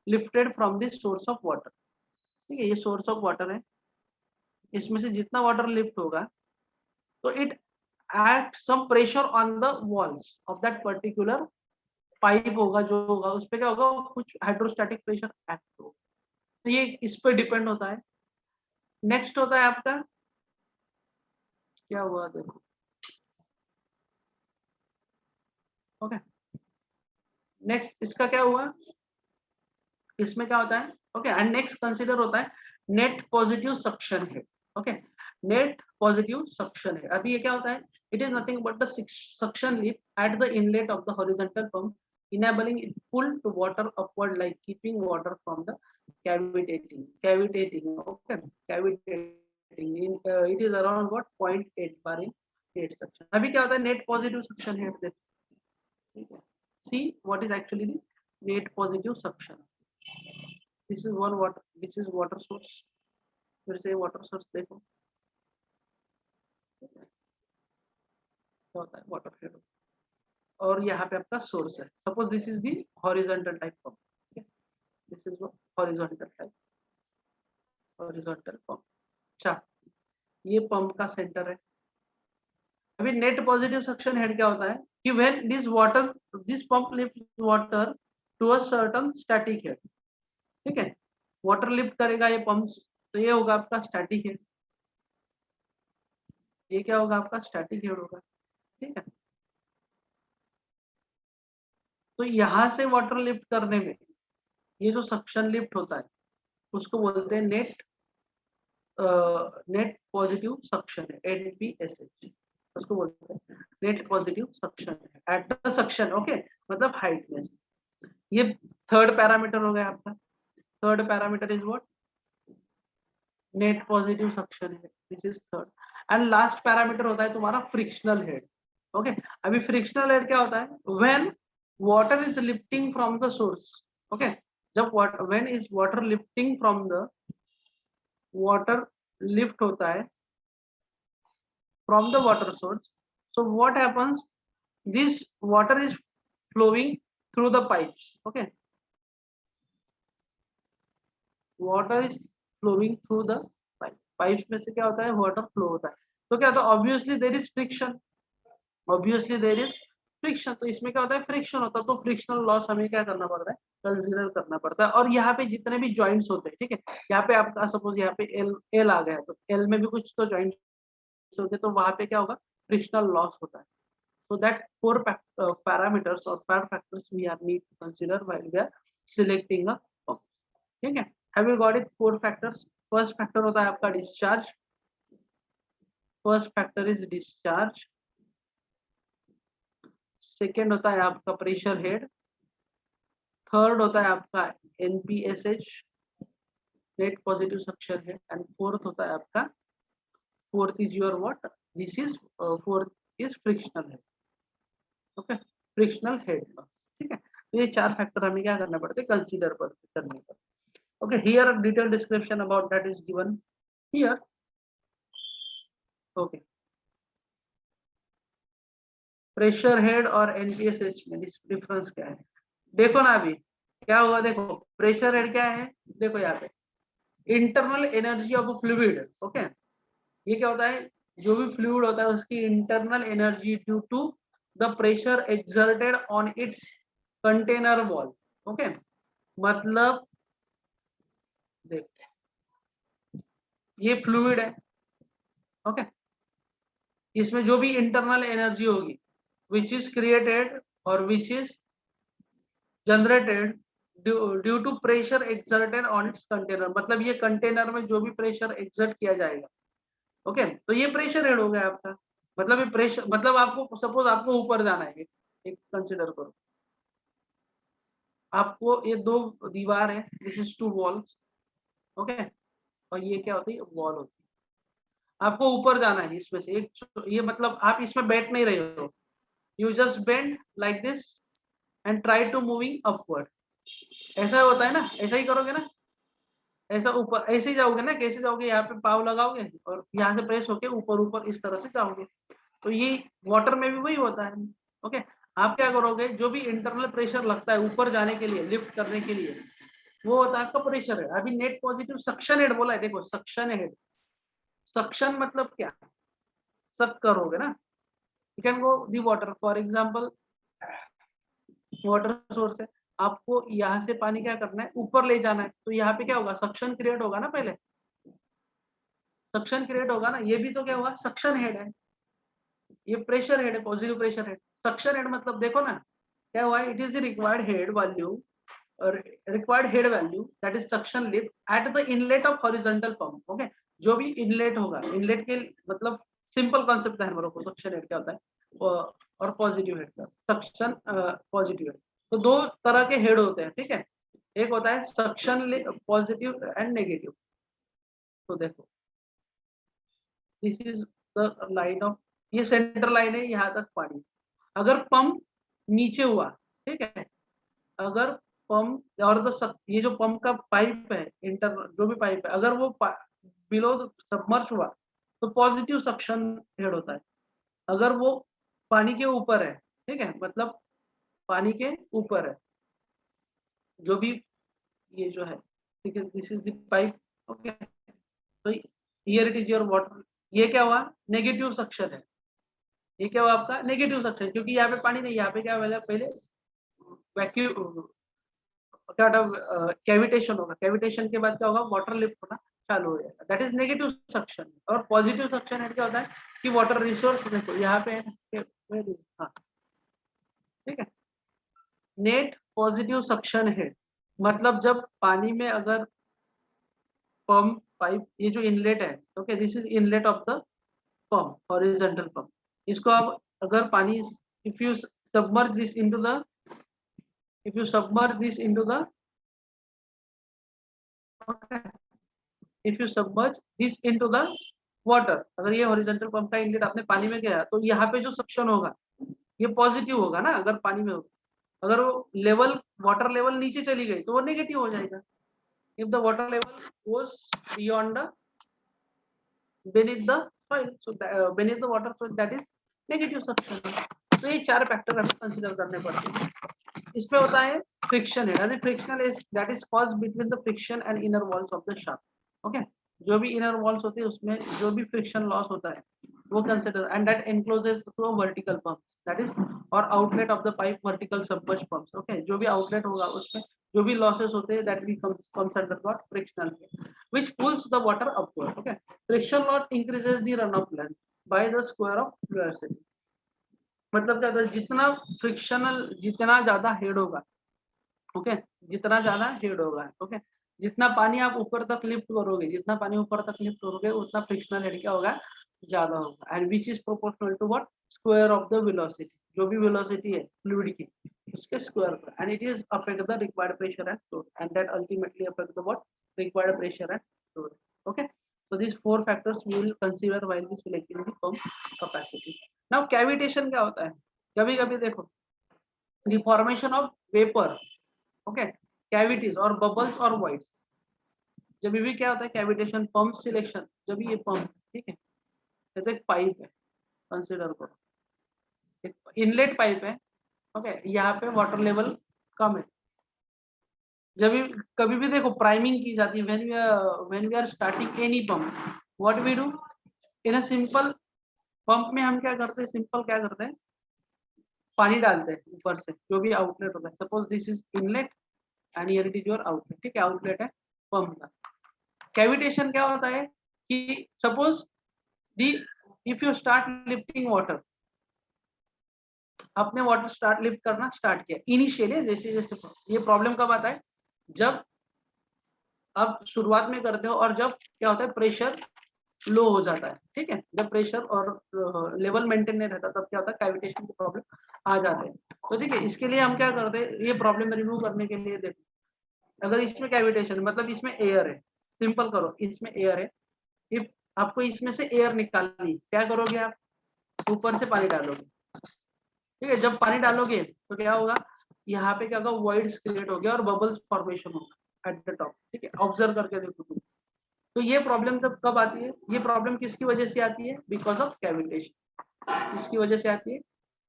lifted from the source of water, ठीक है, ये सोर्स ऑफ वाटर है, इसमें से जितना वाटर लिफ्ट होगा तो it act some pressure on the walls of that particular pipe होगा, जो होगा उस पे क्या होगा, कुछ हाइड्रोस्टैटिक प्रेशर एक्ट होगा, तो ये इस पे डिपेंड होता है। नेक्स्ट होता है आपका क्या हुआ देखो, ओके, नेक्स्ट इसका क्या हुआ, इसमें क्या होता है, ओके, एंड नेक्स्ट कंसीडर होता है net positive suction head. Okay, net positive suction head, अभी ये क्या होता है, it is nothing but the suction lip eight the inlet of the horizontal pump enabling it pull to water upward like keeping water from the cavitating, okay, cavitating in it is around what 0.8 bar in net suction। अभी क्या होता है नेट पॉजिटिव सक्शन हेड, ठीक है, see what is actually the net positive suction। this is one water, this is water source, फिर से वाटर सोर्स देखो क्या होता है वाटर हेड, और यहाँ पे आपका सोर्स है, suppose this is the horizontal type pump, this is horizontal type, horizontal pump. अच्छा, ये पंप का सेंटर है। अभी नेट पॉजिटिव सक्शन हेड क्या होता है कि when this pump lift water to a certain static head, ठीक है, वाटर लिफ्ट करेगा ये पंप, तो ये होगा आपका स्टैटिक हेड, ये क्या होगा आपका स्टैटिक हेड होगा, ठीक है। तो यहाँ से वाटर लिफ्ट करने में ये जो सक्शन लिफ्ट होता है उसको बोलते हैं नेट पॉजिटिव सक्शन है, NPSH उसको बोलते हैं, नेट पॉजिटिव सक्शन है एट द सक्शन, ओके, मतलब हाइट में से। ये थर्ड पैरामीटर हो गया आपका, third parameter is what, net positive suction है, this is third. And last parameter होता है तुम्हारा फ्रिक्शनल हेड। ओके, अभी फ्रिक्शनल हेड क्या होता है, when water is lifting from the source, okay, जब when is water lifting from the, water lift होता है from the water source, so what happens, this water is flowing through the pipes, okay, water is flowing through the pipes में से क्या होता है, water flow होता है, तो क्या होता है, obviously there is friction, obviously there is friction, तो इसमें क्या होता है, फ्रिक्शन होता है, तो फ्रिक्शनल लॉस हमें क्या करना पड़ता है, कंसीडर करना पड़ता है। और यहाँ पे जितने भी जॉइंट्स होते हैं, ठीक है, यहाँ पे आपका सपोज यहाँ पे एल आ गया, तो एल में भी कुछ तो जॉइंट्स होते, तो वहां पे क्या होगा, फ्रिक्शनल लॉस होता है। So that four parameters or four factors we are need to consider while we are selecting a pump, ठीक है। Have you got it? Four factors। First factor होता है आपका discharge, first factor is discharge, second होता है आपका pressure head, third होता है आपका NPSH, net positive suction head, and fourth होता है आपका, fourth is your what, this is fourth is frictional head. Okay, frictional head loss, ठीक है। तो ये चार फैक्टर हमें क्या करना पड़ते, कंसीडर करने पड़ते। Okay, here detail description about that is given here. Okay, pressure head और एनपीएसएच में डिफरेंस क्या है, देखो ना अभी क्या हुआ, देखो प्रेशर हेड क्या है, देखो यहाँ पे internal energy of fluid. Okay, ये क्या होता है, जो भी फ्लूइड होता है उसकी internal energy due to the pressure exerted on its container wall. Okay, मतलब देख, ये फ्लूइड है। ओके, इसमें जो भी इंटरनल एनर्जी होगी विच इज क्रिएटेड और which is generated due to pressure exerted on its container, मतलब ये कंटेनर में जो भी प्रेशर एक्सर्ट किया जाएगा। ओके, तो ये प्रेशर हेड हो गया आपका, मतलब ये प्रेशर, मतलब आपको सपोज आपको ऊपर जाना है, एक कंसिडर करो, आपको ये दो दीवार है, this is two walls. Okay, और ये क्या होती है, वॉल होती है, आपको ऊपर जाना है इसमें से एक, ये मतलब आप इसमें बैठ नहीं रहे हो, you just bend like this and try to moving upward, ऐसा होता है ना, ऐसा ही करोगे ना, ऐसा ऊपर ऐसे ही जाओगे ना, कैसे जाओगे, यहाँ पे पाव लगाओगे और यहाँ से प्रेस होके ऊपर ऊपर इस तरह से जाओगे, तो ये वाटर में भी वही होता है। ओके, आप क्या करोगे, जो भी इंटरनल प्रेशर लगता है ऊपर जाने के लिए, लिफ्ट करने के लिए, वो होता है आपका प्रेशर हेड। अभी नेट पॉजिटिव सक्शन हेड बोला है, देखो सक्शन हेड, सक्शन मतलब क्या, सक करोगे ना, you can go the water, for example water source है, आपको यहाँ से पानी क्या करना है, ऊपर ले जाना है, तो यहाँ पे क्या होगा, सक्शन क्रिएट होगा ना, पहले सक्शन क्रिएट होगा ना, ये भी तो क्या हुआ, सक्शन हेड है, ये प्रेशर हेड है, positive pressure head. Suction head मतलब देखो ना क्या हुआ, it is the required head value और required head value that is suction lift at the inlet of horizontal pump. Okay, जो भी इनलेट होगा, इनलेट के मतलब सिंपल कॉन्सेप्ट है हमारे को, सक्शन हेड क्या होता है और पॉजिटिव हेड का, सक्शन पॉजिटिव हेड, तो दो तरह के हेड होते हैं, ठीक है, एक होता है सक्शन पॉजिटिव एंड नेगेटिव। तो देखो this is the line of, ये सेंटर लाइन है, यहाँ तक पानी, अगर पंप नीचे हुआ, ठीक है, अगर पंप और ये जो पंप का पाइप है, इंटर जो भी पाइप है, अगर वो बिलो सबमर्ज हुआ तो पॉजिटिव सक्शन हेड होता है, अगर वो पानी के ऊपर है, ठीक है, मतलब पानी के ऊपर है, जो भी ये जो है, ठीक है, this is the pipe. Okay, तो here it is your water, ये क्या हुआ, नेगेटिव सक्शन है, ये क्या हुआ आपका नेगेटिव सक्शन, क्योंकि यहाँ पे पानी नहीं, यहाँ पे क्या हुआ, पहले वैक्यूम क्या कैविटेशन होगा, कैविटेशन के बाद क्या होगा, वाटर लिफ्ट होना चालू हो जाएगा, दैट इज नेगेटिव सक्शन। और पॉजिटिव सक्शन हेड क्या होता है कि वाटर रिसोर्स, देखो यहाँ पे है, हाँ ठीक है, नेट पॉजिटिव सक्शन हेड मतलब जब पानी में अगर पंप पाइप, ये जो इनलेट है, okay, this is inlet of the pump, horizontal pump, इसको आप अगर पानी, if you submerge this into the, if you submerge this into the, okay, if you submerge this into the water, अगर ये हॉरिजॉन्टल पंप का इनलेट आपने पानी में गया तो यहाँ पे जो सक्शन होगा ये पॉजिटिव होगा ना, अगर पानी में होगा, अगर वो लेवल वाटर लेवल नीचे चली गई तो वो नेगेटिव हो जाएगा, if the water level goes beyond the beneath the soil, so beneath the water, so that is negative suction। तो ये चार फैक्टर हमें कंसीडर करने पड़ते हैं। इसमें होता है फ्रिक्शन है, frictional is that is cause between the friction and inner walls of the shaft. Okay, जो भी इनर वॉल्स होती है उसमें जो भी फ्रिक्शन लॉस होता है वो consider, and that encloses to a vertical pumps, that is और outlet of the pipe vertical submerge pumps. Okay, जो भी आउटलेट होगा उसमें जो भी लॉसेस होते हैं that we comes under what, frictional which pulls the water upward. Okay, friction loss increases the run of length by the square of velocity, मतलब क्या होता है, जितना फ्रिक्शनल, जितना ज्यादा हेड होगा, ओके, जितना ज्यादा हेड होगा, ओके, जितना पानी आप ऊपर तक लिफ्ट करोगे, जितना पानी ऊपर तक लिफ्ट करोगे उतना फ्रिक्शनल हेड क्या होगा, ज्यादा होगा, and which is proportional to what, square of the velocity, जो भी वेलोसिटी है फ्लूइड की उसके स्क्वायर पर, and it is affect the required pressure and flow, and that ultimately affect the what, required pressure and flow rate. Okay, so these 4 factors we will consider while we selecting the pump capacity. Now cavitation क्या होता है? कभी कभी देखो the formation of vapor, okay, cavities or bubbles or voids. जब भी क्या होता है कैविटेशन, पंप सिलेक्शन, जब ये पंप, ठीक है, जैसे एक पाइप है, कंसिडर करो एक इनलेट पाइप है, ओके, यहाँ पे वाटर लेवल कम है, जब भी कभी भी देखो प्राइमिंग की जाती है, when we are starting any pump, what we do in a simple pump में, हम क्या करते हैं, सिंपल क्या करते हैं, पानी डालते हैं ऊपर से, जो भी आउटलेट होता है, suppose this is inlet and here it is your outlet, ठीक है, आउटलेट है पंप का। कैविटेशन क्या होता है कि suppose the if you start lifting water, आपने वाटर स्टार्ट लिफ्ट करना स्टार्ट किया इनिशियली, जैसे जैसे ये प्रॉब्लम कब आता है, जब आप शुरुआत में करते हो और जब क्या होता है प्रेशर लो हो जाता है, ठीक है, जब प्रेशर और लेवल मेंटेन नहीं रहता तब क्या होता है कैविटेशन की प्रॉब्लम आ जाते हैं। तो ठीक है, इसके लिए हम क्या करते हैं, ये प्रॉब्लम रिमूव करने के लिए देखो, अगर इसमें कैविटेशन मतलब इसमें एयर है, सिंपल करो, इसमें एयर है, इफ आपको इसमें से एयर निकालनी, क्या करोगे आप, ऊपर से पानी डालोगे, ठीक है, जब पानी डालोगे तो क्या होगा, यहाँ पे क्या होगा, वॉइड्स क्रिएट हो गया और बबल्स फॉर्मेशन होगा एट द टॉप, ठीक है, ऑब्जर्व करके देखो तुम। तो ये प्रॉब्लम जब कब आती है, ये प्रॉब्लम किसकी वजह से आती है, बिकॉज ऑफ कैविटेशन, किसकी वजह से आती है,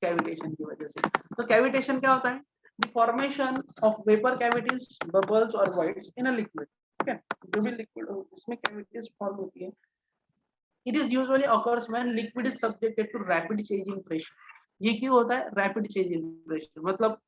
कैविटेशन की वजह से। तो कैविटेशन क्या होता है, the formation of vapour cavities, bubbles और वॉइड्स इन अ लिक्विड, ठीक है, जो भी लिक्विड उसमें कैविटीज फॉर्म होती है, it is usually occurs when liquid is subjected to rapid change in pressure. ये क्यों होता है रैपिड चेंज इन प्रेशर, मतलब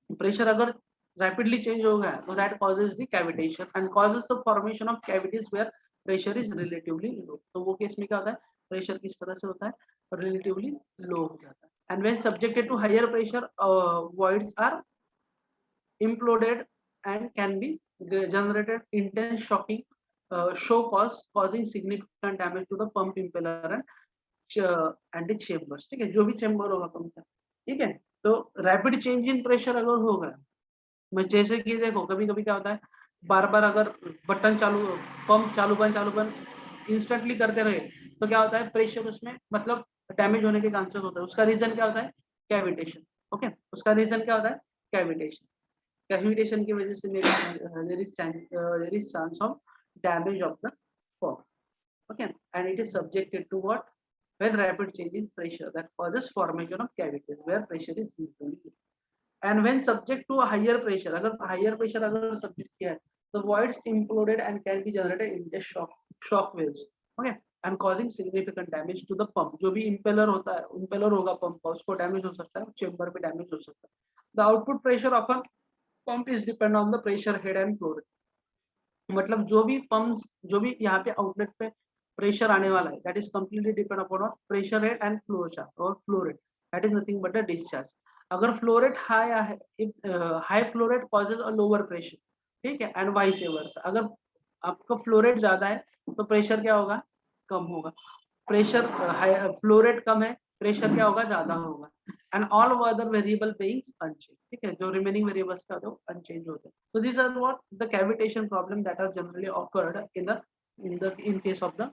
प्रेशर अगर rapidly change होगा तो that causes the cavitation and causes the formation of cavities where pressure is relatively low। तो वो केस में क्या होता है, प्रेशर किस तरह से होता है, relatively low हो जाता है। and when subjected to higher pressure, voids are imploded and can be generated intense shocking show causing significant damage to the pump impeller and the chambers, ठीक है, जो भी चेम्बर होगा पंप का, ठीक है। तो रैपिड चेंज इन प्रेशर अगर होगा, जैसे कि देखो कभी कभी क्या होता है, बार बार अगर बटन चालू, पंप चालू बंद इंस्टेंटली करते रहे तो क्या होता है, प्रेशर उसमें मतलब डैमेज होने के चांसेस होता है। उसका रीजन क्या होता है, कैविटेशन, ओके, उसका रीजन क्या होता है, कैविटेशन। कैविटेशन की वजह से there is chance of damage of the pump, okay, and it is subjected to what, when rapid change in pressure that causes formation of cavities where pressure is usually low। and when subject to a higher pressure, अगर higher pressure अगर subject किया है तो voids imploded and can be generated in the shock waves, okay, and causing significant damage to the pump। जो भी impeller होता है, impeller होगा पंप का, उसको डैमेज हो सकता है, चेम्बर पे डैमेज हो सकता है। the output pressure of a pump is depend on the pressure head and flow rate। मतलब जो भी पंप, जो भी यहाँ पे आउटलेट पे प्रेशर आने वाला है, that is completely depend upon pressure rate and flow chart और flow rate, that is nothing but the discharge. अगर फ्लो रेट हाई है, high flow rate causes a lower pressure, ठीक है, एंड वाइस वर्सा। अगर आपका फ्लो रेट ज्यादा है तो प्रेशर क्या होगा, कम होगा। प्रेशर फ्लो रेट कम है, प्रेशर क्या होगा, ज्यादा होगा। And all other variable being unchange, ठीक है, जो रिमेनिंग वेरिएबल्स का तो अनचेंज होते हैं। So these are what the cavitation problem that are generally occurred in case of the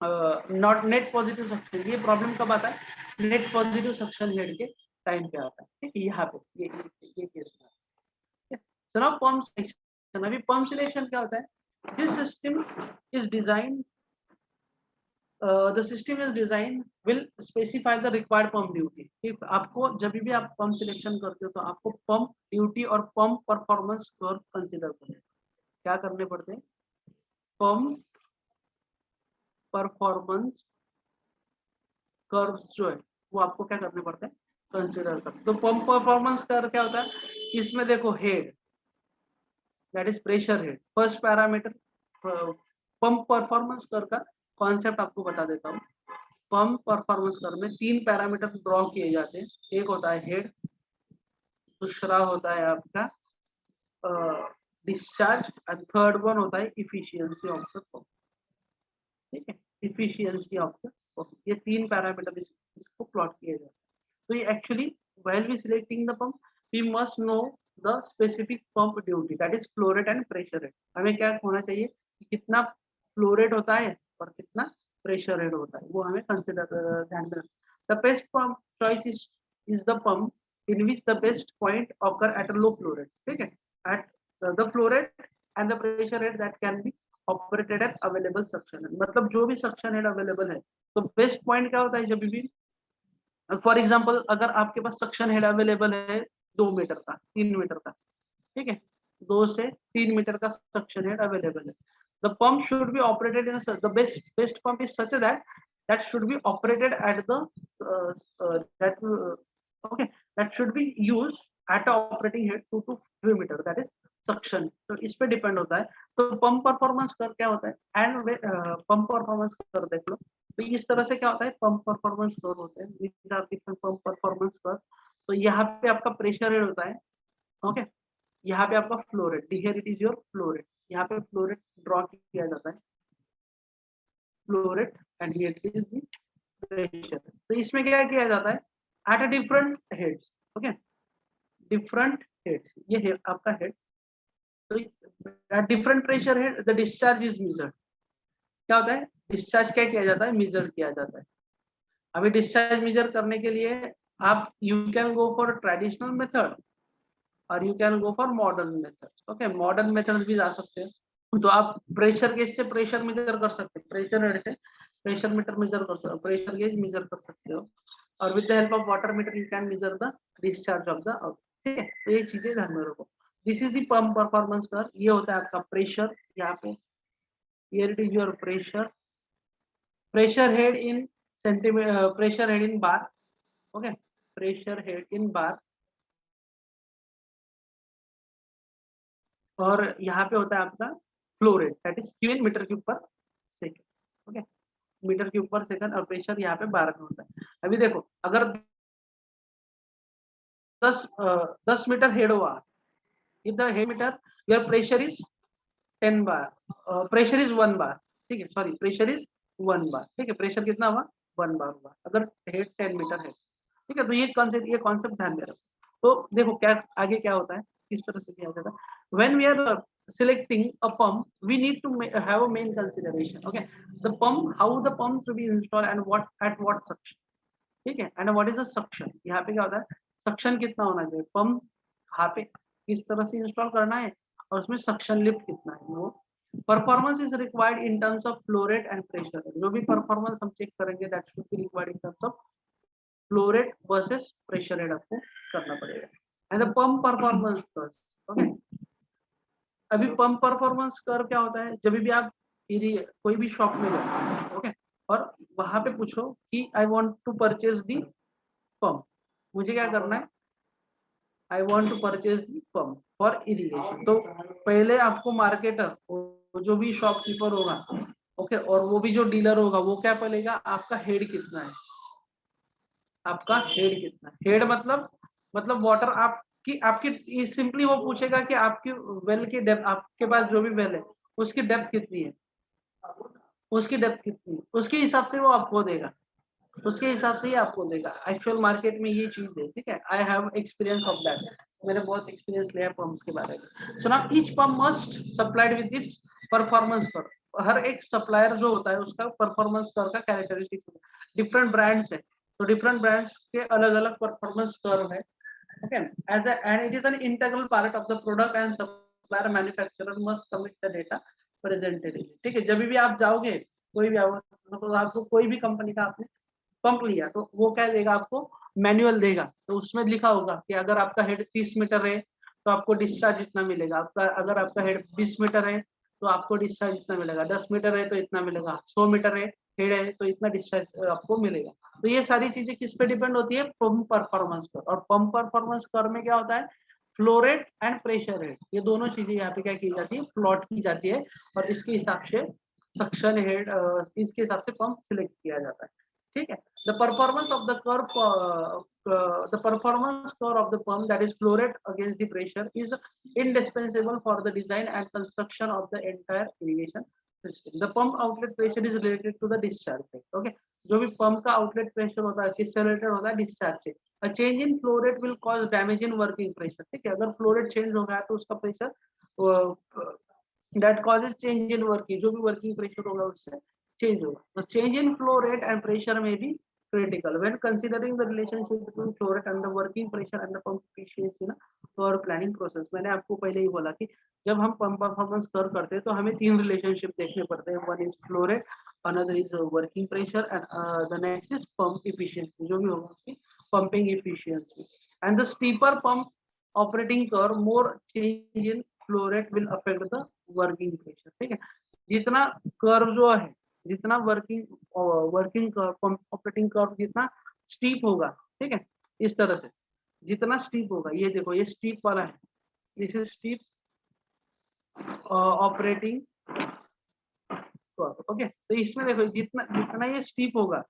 not net positive suction। ये प्रॉब्लम कब आता है, नेट पॉजिटिव सक्शन हेड के टाइम पे आता है, ठीक है, यहाँ पे ये केस में। तो नाउ पंप सिलेक्शन, अभी पंप सिलेक्शन क्या होता है, this system is design, the system is designed will specify the required pump duty। if आपको जब भी आप पंप सिलेक्शन करते हो तो आपको पंप ड्यूटी और पंप परफॉर्मेंस कर्व कंसीडर करना, क्या करने पड़ते हैं, पंप परफॉर्मेंस कर्व जो है वो आपको क्या करने पड़ते हैं, कंसीडर कर। तो पंप परफॉर्मेंस कर्व क्या होता है, इसमें देखो head, that is pressure head, first parameter. Pump performance curve का कॉन्सेप्ट आपको बता देता हूँ। पंप परफॉर्मेंस कर्व में 3 पैरामीटर ड्रॉ किए जाते हैं, एक होता है हेड, दूसरा होता है आपका डिस्चार्ज, और थर्ड वन होता है इफिशियंसी ऑफ द पंप, ठीक है, इफिशियंसी ऑफ द पंप। ये 3 पैरामीटर इसको प्लॉट किए जाते हैं। तो ये actually while we selecting the pump we must know the specific pump duty that is flow rate and pressure rate. हमें क्या होना चाहिए कि कितना फ्लो रेट होता है और कितना प्रेशर रेट होता है, वो हमें कंसिडर ध्यान में रखना। The best pump choice is the pump in which the best point occur at a low flow rate, ठीक है, at the flow rate and the pressure rate that can be operated at available suction head. मतलब जो भी सक्शन हेड अवेलेबल है, तो बेस्ट पॉइंट क्या होता है जब भी, फॉर एग्जाम्पल अगर आपके पास सक्शन हेड अवेलेबल है 2 मीटर का, 3 मीटर का, ठीक है, 2 से 3 मीटर का सक्शन हेड अवेलेबल है, the pump should be operated in the best pump is such that that should be operated at the that okay, that should be used at a operating head 2 to 3 meter, that is suction. तो इस पे डिपेंड होता है। तो पंप परफॉर्मेंस कर क्या होता है, एंड पंप परफॉर्मेंस कर देख लो, तो इस तरह से क्या होता है, पंप परफॉर्मेंस कर होते हैं, these are different pump performance कर। तो यहाँ पे आपका प्रेशर रेट होता है, ओके, यहाँ पे आपका flow rate, here it is your flow rate, यहाँ पे फ्लो रेट ड्रॉ किया जाता है, flow rate and here it is the pressure. तो इसमें क्या किया जाता है, at a different heads, okay, different heads, ये है आपका हेड, तो different pressure head the discharge is measured. क्या होता है, डिस्चार्ज क्या किया जाता है, मेजर किया जाता है। अभी डिस्चार्ज मेजर करने के लिए आप you can go for traditional method or you can go for modern methods, okay, modern methods भी जा सकते हैं। तो आप प्रेशर गेज से प्रेशर मेजर कर सकते हैं, प्रेशर हेड से प्रेशर मीटर मेजर कर सकते हो, प्रेशर गेज मेजर कर सकते हो, और with the help of water meter you can measure the discharge of the out, ठीक है। तो ये चीजें ध्यान में रखो। This is the pump performance curve. ये होता है आपका प्रेशर, यहाँ पे here it is your pressure, pressure head in centimetre, pressure head in bar, okay, pressure head in bar, और यहाँ पे होता है आपका flow rate that is QN metre cube per second, okay, metre cube per second, और प्रेशर यहाँ पे बार में होता है। अभी देखो अगर 10 मीटर हेड हुआ, if the head meter your pressure is 10 bar, pressure is 1 bar, ठीक है, सॉरी प्रेशर इज 1 बार, ठीक है, प्रेशर कितना हुआ, 1 बार हुआ अगर हेड 10 मीटर है, ठीक है। तो ये कॉन्सेप्ट ध्यान में रखो। तो देखो क्या आगे क्या होता है, किस तरह से किया जाता है। When we are selecting a pump, we need to have a main consideration, okay, the pump, how the pump to be installed and what at what suction, ठीक है, and what is the suction. यहाँ पे क्या होता है, सक्शन कितना होना चाहिए, पंप यहाँ पे किस तरह से इंस्टॉल करना है, और उसमें सक्शन लिफ्ट कितना है, वो performance is required in terms of flow rate and pressure. जो भी परफॉर्मेंस हम चेक करेंगे that should be required in terms of flow rate versus pressure rate, आपको करना पड़ेगा। And the pump performance curve, okay, अभी पंप परफॉर्मेंस कर्व क्या होता है, जब भी आप कोई भी शॉप में जाओ, ओके, और वहां पे पूछो कि I want to purchase the pump, मुझे क्या करना है, I want to purchase the pump for irrigation. तो पहले आपको मार्केटर, जो भी शॉपकीपर होगा, ओके, और वो भी जो डीलर होगा, वो क्या बोलेगा, आपका हेड कितना है, आपका हेड कितना है, हेड मतलब वाटर आपकी आपकी सिंपली वो पूछेगा कि आपकी वेल की डेप्थ, आपके पास जो भी वेल है उसकी डेप्थ कितनी है, उसकी डेप्थ कितनी है, उसके हिसाब से वो आपको देगा, उसके हिसाब से ही आपको देगा। एक्चुअल मार्केट में ये चीज है, ठीक है, I have experience of that, मैंने बहुत एक्सपीरियंस लिया है पंप्स के बारे में। So now each pump must supplied with its performance curve. हर एक सप्लायर जो होता है उसका परफॉर्मेंस कर्व का कैरेक्टरिस्टिक्स, डिफरेंट ब्रांड्स है, तो डिफरेंट ब्रांड्स के अलग अलग परफॉर्मेंस कर्व है, okay, as and it is an integral part of the product and supplier manufacturer must submit the data presented, ठीक है। जब भी आप जाओगे, कोई भी आपको कोई भी कंपनी का आपने पंप लिया, तो वो क्या देगा आपको, मैनुअल देगा, तो उसमें लिखा होगा कि अगर आपका हेड 30 मीटर है तो आपको डिस्चार्ज इतना मिलेगा, आपका अगर आपका हेड 20 मीटर है तो आपको डिस्चार्ज इतना मिलेगा, 10 मीटर है तो इतना मिलेगा, 100 मीटर है हेड है तो इतना डिस्चार्ज आपको मिलेगा। तो ये सारी चीजें किस पे डिपेंड होती है, पंप परफॉर्मेंस पर। और पंप परफॉर्मेंस कर में क्या होता है, flow rate and pressure rate, ये दोनों चीजें यहाँ पे क्या की जाती है, प्लॉट की जाती है, और इसके हिसाब से सक्शन हेड, इसके हिसाब से पंप सिलेक्ट किया जाता है, ठीक है। The performance of the curve, the performance curve of the pump, that is flow rate against the pressure, is indispensable for the design and construction of the entire irrigation system. The pump outlet pressure is related to the discharge rate, okay. जो भी पंप का आउटलेट प्रेशर होता है किससे रिलेटेड होता है, डिस्चार्ज से। A change in flow rate will cause damage in working pressure, ठीक है, अगर फ्लो रेट चेंज हो गया तो उसका pressure that causes change in working, जो भी वर्किंग प्रेशर होगा उससे चेंज होगा। तो change in flow rate and pressure में भी critical when considering the relationship between flow rate and the working pressure and the pump efficiency ना for planning process। मैंने आपको पहले ही बोला कि जब हम पंप परफॉर्मेंस कर करते हैं तो हमें तीन रिलेशनशिप देखने पड़ते हैं, one is flow rate, another is working pressure and the next is pump efficiency, जो भी होगा उसकी pumping efficiency. And the steeper pump operating curve more change in flow rate will affect the working pressure, ठीक है, जितना कर्व जो है, जितना वर्किंग ऑपरेटिंग कर्व जितना स्टीप होगा, ठीक है, इस तरह से जितना स्टीप होगा, ये देखो ये स्टीप वाला है, this is steep operating curve, okay. तो इसमें देखो जितना जितना ये स्टीप होगा,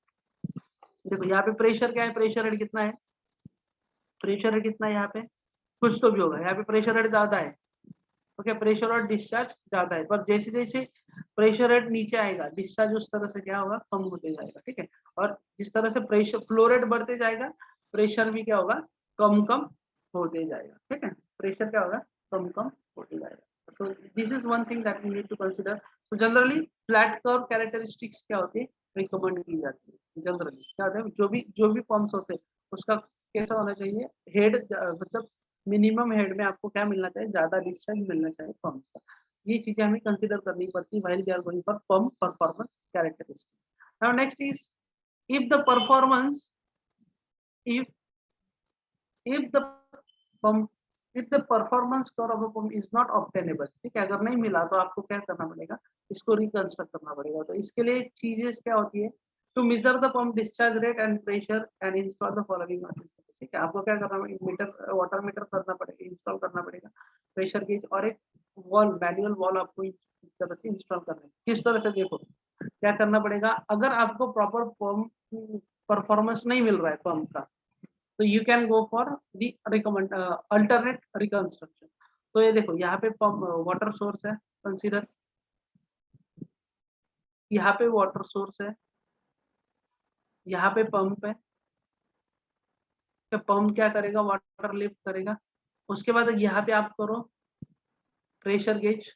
देखो यहाँ पे प्रेशर क्या है, प्रेशर हेड कितना है, प्रेशर हेड कितना है यहाँ पे, कुछ तो भी होगा, यहाँ पे प्रेशर हेड ज्यादा है, ओके, प्रेशर और डिस्चार्ज ज्यादा है, पर जैसे जैसे प्रेशर रेट नीचे आएगा डिस्चार्ज उस तरह से क्या होगा, कम होते जाएगा, ठीक है, और जिस तरह से प्रेशर फ्लो रेट बढ़ते जाएगा प्रेशर भी क्या होगा, कम कम होते जाएगा, ठीक है, प्रेशर क्या होगा, कम कम होते जाएगा। So this is one thing that we need to consider. So generally flat curve characteristics क्या होती है, रिकमेंड की जाती है, जनरली क्या होता है, जो भी पंप्स होते हैं उसका कैसा होना चाहिए, हेड मतलब मिनिमम हेड में आपको क्या मिलना चाहिए, ज्यादा डिस्चार्ज मिलना चाहिए पंप का, ये चीजें हमें कंसीडर करनी पड़ती है while we are going for pump performance characteristics. Now next is if the performance, if if the pump if the performance curve of a pump is not obtainable, ठीक है, अगर नहीं मिला तो आपको क्या करना पड़ेगा, इसको रिकंस्ट्रक्ट करना पड़ेगा। तो इसके लिए चीजें क्या होती है, to measure the pump discharge rate and pressure and install the following system, ठीक है, आपको क्या करना पड़ेगा, मीटर वाटर मीटर करना पड़ेगा, इंस्टॉल करना पड़ेगा, प्रेशर गेज और एक वॉल, मैनुअल वॉल आपको इस तरह से इंस्टॉल करना है। किस तरह से, देखो क्या करना पड़ेगा, अगर आपको प्रॉपर पंप परफॉर्मेंस नहीं मिल रहा है पंप का, तो you can go for the recommend alternate reconstruction. तो ये देखो यहाँ पे पंप वाटर सोर्स है, कंसीडर यहाँ पे वाटर सोर्स है, यहाँ पे पंप है, तो पंप क्या करेगा, वाटर लिफ्ट करेगा, उसके बाद यहाँ पे आप करो प्रेशर गेज,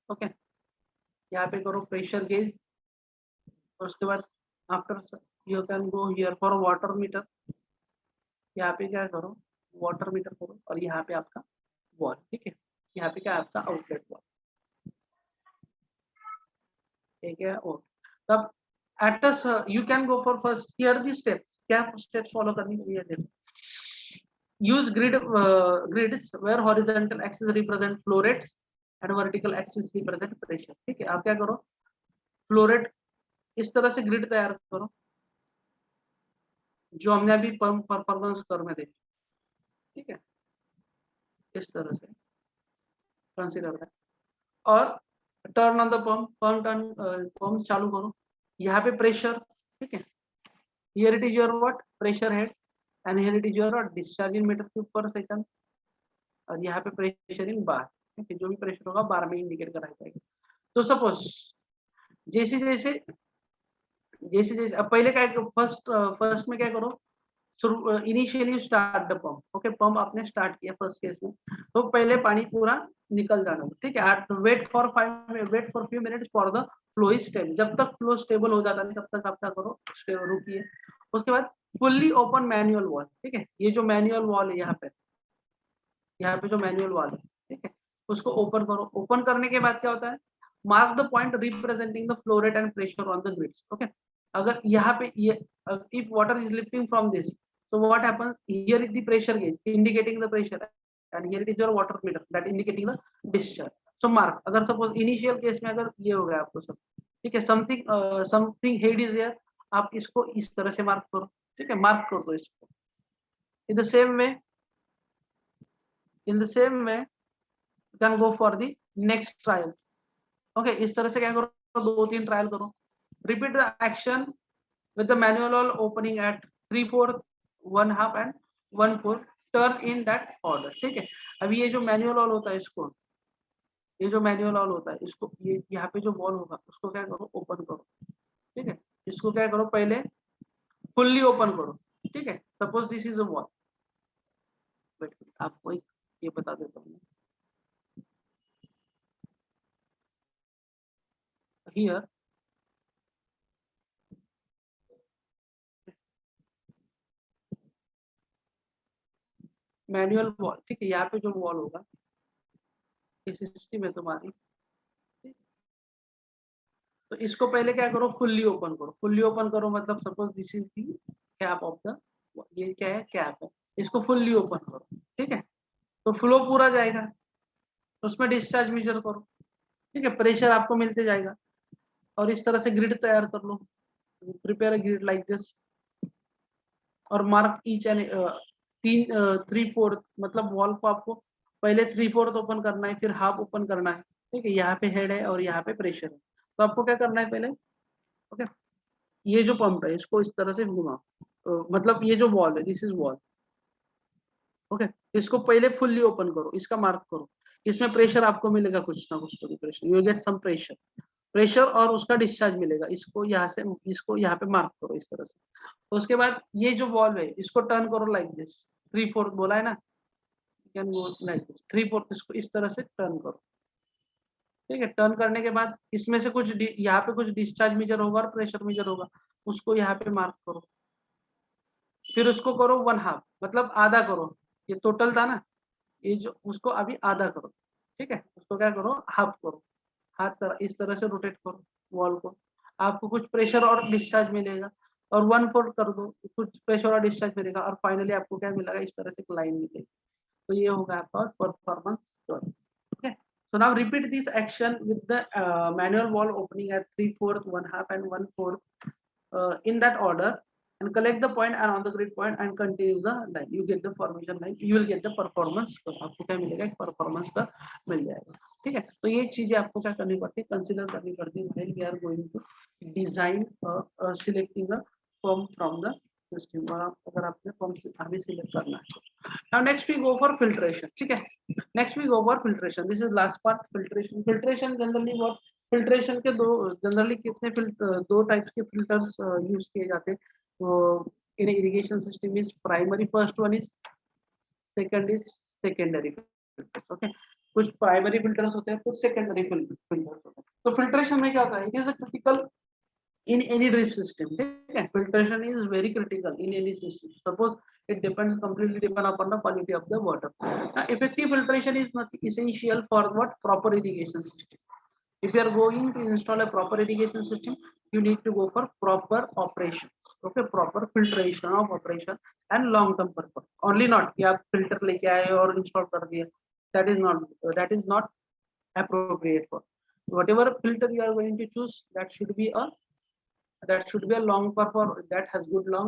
ओके, यहाँ पे करो प्रेशर गेज, और उसके बाद after you can go here for water meter, यहाँ पे क्या करो, वाटर मीटर करो, और यहाँ पे आपका वॉल, ठीक है, यहाँ पे क्या आपका आउटलेट वॉल, ठीक है। और तब at you can go for first here the steps, क्या स्टेप्स फॉलो करनी चाहिए, देखो use grids where horizontal axis represent flow rates and vertical axis represent pressure, ठीक है, आप क्या करो, फ्लो रेट इस तरह से ग्रिड तैयार करो जो हमने अभी पंप परफॉर्मेंस कर्व में देखी, ठीक है, इस तरह से कंसीडर करें, और turn on the pump, pump चालू करो, यहाँ पे प्रेशर, ठीक है, here it is your what pressure head and here it is your discharge in meter cube per second, और यहाँ पे प्रेशर इन बार, ठीक है, जो भी प्रेशर होगा बार में इंडिकेट कराया जाएगा। तो सपोज जैसे जैसे जैसे जैसे अब पहले क्या, फर्स्ट में क्या करो, initially start the pump, okay, pump आपने स्टार्ट किया फर्स्ट केस में, तो पहले पानी पूरा निकल जाना, ठीक है, wait for few minutes for the flow is stable, जब तक फ्लो स्टेबल हो जाता है तब तक आप क्या करो, रुकिए, उसके बाद फुल्ली ओपन मैनुअल वॉल, ठीक है, ये जो मैनुअल वॉल है यहाँ पे जो मैनुअल वॉल है, ठीक है, उसको ओपन करो, ओपन करने के बाद क्या होता है, mark the point representing the flow rate and pressure on the grids, okay, अगर यहाँ पे ये if water is lifting from this, so what happens, here is the pressure gauge indicating the pressure and here it is your water meter that indicating the discharge, so mark, अगर सपोज इनिशियल केस में अगर ये हो गया आपको सब, ठीक है, समथिंग हेड इज हियर, आप इसको इस तरह से मार्क करो, ठीक है, मार्क कर दो इसको, in the same way you can go for the next trial, okay, इस तरह से क्या करो, दो तीन ट्रायल करो, repeat the action with the manual wall opening at 3/4, 1/2 and 1/4, turn in that order, ठीक है। अभी ये जो मैनुअल वॉल होता है इसको, ये जो मैनुअल वॉल होता है इसको, ये यहाँ पे जो वॉल होगा उसको क्या करो, ओपन करो, ठीक है, इसको क्या करो, पहले फुल्ली ओपन करो, ठीक है। Suppose this is a wall, आपको एक ये बता देता हूँ हियर, मैनुअल वॉल, ठीक है। यहाँ पे जो वॉल होगा ये सिस्टम है तुम्हारी, तो इसको पहले क्या करो, फुल्ली ओपन करो। फुल्ली ओपन करो मतलब suppose this is the cap of the, ये क्या है, कैप है, इसको फुल्ली ओपन करो, ठीक है। तो फ्लो पूरा जाएगा, उसमें डिस्चार्ज मेजर करो, ठीक है। प्रेशर आपको मिलते जाएगा और इस तरह से ग्रिड तैयार कर लो, prepare a grid like this और मार्क ईच एंड तीन 3/4 मतलब वॉल को आपको पहले 3/4 ओपन करना है, फिर हाफ ओपन करना है, ठीक है। यहाँ पे हेड है और यहाँ पे प्रेशर है, तो आपको क्या करना है पहले, ओके। ये जो पंप है इसको इस तरह से घुमाओ, मतलब ये जो वॉल है दिस इज वॉल, ओके। इसको पहले फुल्ली ओपन करो, इसका मार्क करो, इसमें प्रेशर आपको मिलेगा कुछ ना कुछ, तो pressure you get some pressure, pressure और उसका डिस्चार्ज मिलेगा। इसको यहाँ से इसको यहाँ पे मार्क करो इस तरह से। तो उसके बाद ये जो वॉल्व है इसको टर्न करो लाइक दिस, 3/4 बोला है ना, कैन गो लाइक दिस 3/4, इसको इस तरह से टर्न करो, ठीक है। टर्न करने के बाद इसमें से कुछ यहाँ पे कुछ डिस्चार्ज मेजर होगा और प्रेशर मेजर होगा, उसको यहाँ पे मार्क करो। फिर उसको करो 1/2 मतलब आधा करो, ये टोटल था ना, ये जो उसको अभी आधा करो, ठीक है। उसको क्या करो, हाफ करो, हाथ इस तरह से रोटेट करो वॉल को, आपको कुछ प्रेशर और डिस्चार्ज मिलेगा। और 1/4 कर दो, कुछ प्रेशर और डिस्चार्ज मिलेगा और फाइनली आपको क्या मिलेगा, इस तरह से एक लाइन मिलेगी। तो ये होगा आपका परफॉर्मेंस कर्व, ठीक है। So now repeat this action with the manual wall opening at 3/4, 1/2 and 1/4 in that order, and collect the point and on the grid point and continue the line. You get the formation line, you will get the performance curve. आपको क्या मिलेगा, एक परफॉर्मेंस का मिल जाएगा, ठीक है। तो ये चीजें आपको क्या करनी पड़ती है, कंसीडर करनी पड़ती है when we are going to design selecting a form from the system, और अगर आपने फॉर्म हमें सिलेक्ट करना है। Now next we go for filtration, ठीक है। Next we go for filtration. This is last part, filtration. Filtration generally what, filtration के दो जनरली कितने दो टाइप्स के फिल्टर्स यूज किए जाते हैं। तो in irrigation system is primary, first one is, second is secondary filters, okay. कुछ प्राइमरी फिल्टर्स होते हैं, कुछ सेकेंडरी फिल्टर्स होते हैं। तो फिल्ट्रेशन में क्या होता है, it is a critical in any drip system, ठीक है। filtration is very critical in any system, suppose it depends completely depend upon the quality of the water. Now, effective filtration is not essential for what, proper irrigation system. If you are going to install a proper irrigation system, you need to go for proper operation, okay, proper filtration of operation and long term purpose only, not कि आप filter लेके आए और install कर दिए, that is not appropriate for whatever filter you are going to choose. That should be a long perform, that has good long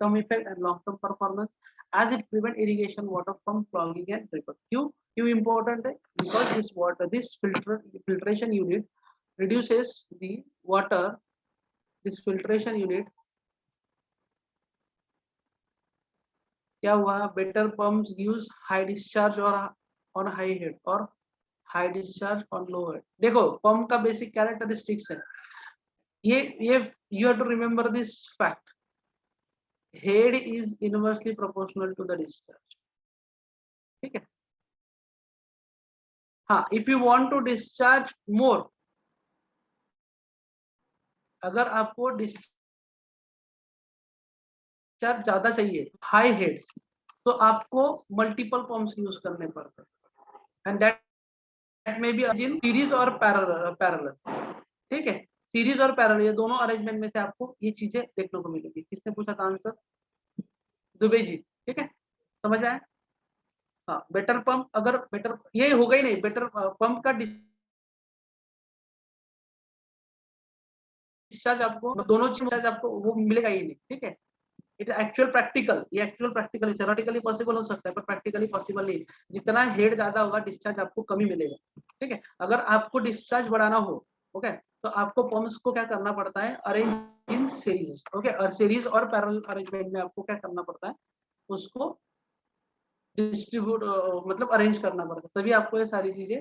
term effect and long term performance, as it prevent irrigation water from clogging and drip. Q important है, because this filtration unit reduces the water, this filtration unit क्या हुआ, better pumps gives high discharge or on high head or high discharge on low head। देखो पंप का बेसिक कैरेक्टरिस्टिक्स है ये, you have to remember this fact, head is inversely proportional to the discharge, ठीक है। हाँ, if you want to discharge more, अगर आपको डिस्चार्ज ज्यादा चाहिए, हाई हेड्स, तो आपको मल्टीपल पंप्स यूज करने पड़ते हैं, and that may be in series और पैरेलल, ठीक है। सीरीज और पैरेलल ये दोनों अरेंजमेंट में से आपको ये चीजें देखने को मिलेगी। किसने पूछा था आंसर, दुबे जी, ठीक है, समझ आया। हाँ, बेटर पंप, अगर बेटर ये होगा ही नहीं, बेटर पंप का डिस्चार्ज आपको, दोनों डिस्चार्ज आपको वो मिलेगा ही नहीं, ठीक है। इट एक्चुअल प्रैक्टिकल, ये एक्चुअल प्रैक्टिकल, थ्योरेटिकली पॉसिबल हो सकता है पर प्रैक्टिकली पॉसिबल नहीं। जितना हेड ज्यादा होगा डिस्चार्ज आपको कमी मिलेगा, ठीक है। अगर आपको डिस्चार्ज बढ़ाना हो, ओके, तो आपको पंप्स को क्या करना पड़ता है, अरेंज इन सीरीज, ओके, और सीरीज और पैरेलल अरेंजमेंट में आपको क्या करना पड़ता है, उसको डिस्ट्रीब्यूट मतलब अरेंज करना पड़ता है, तभी आपको ये सारी चीजें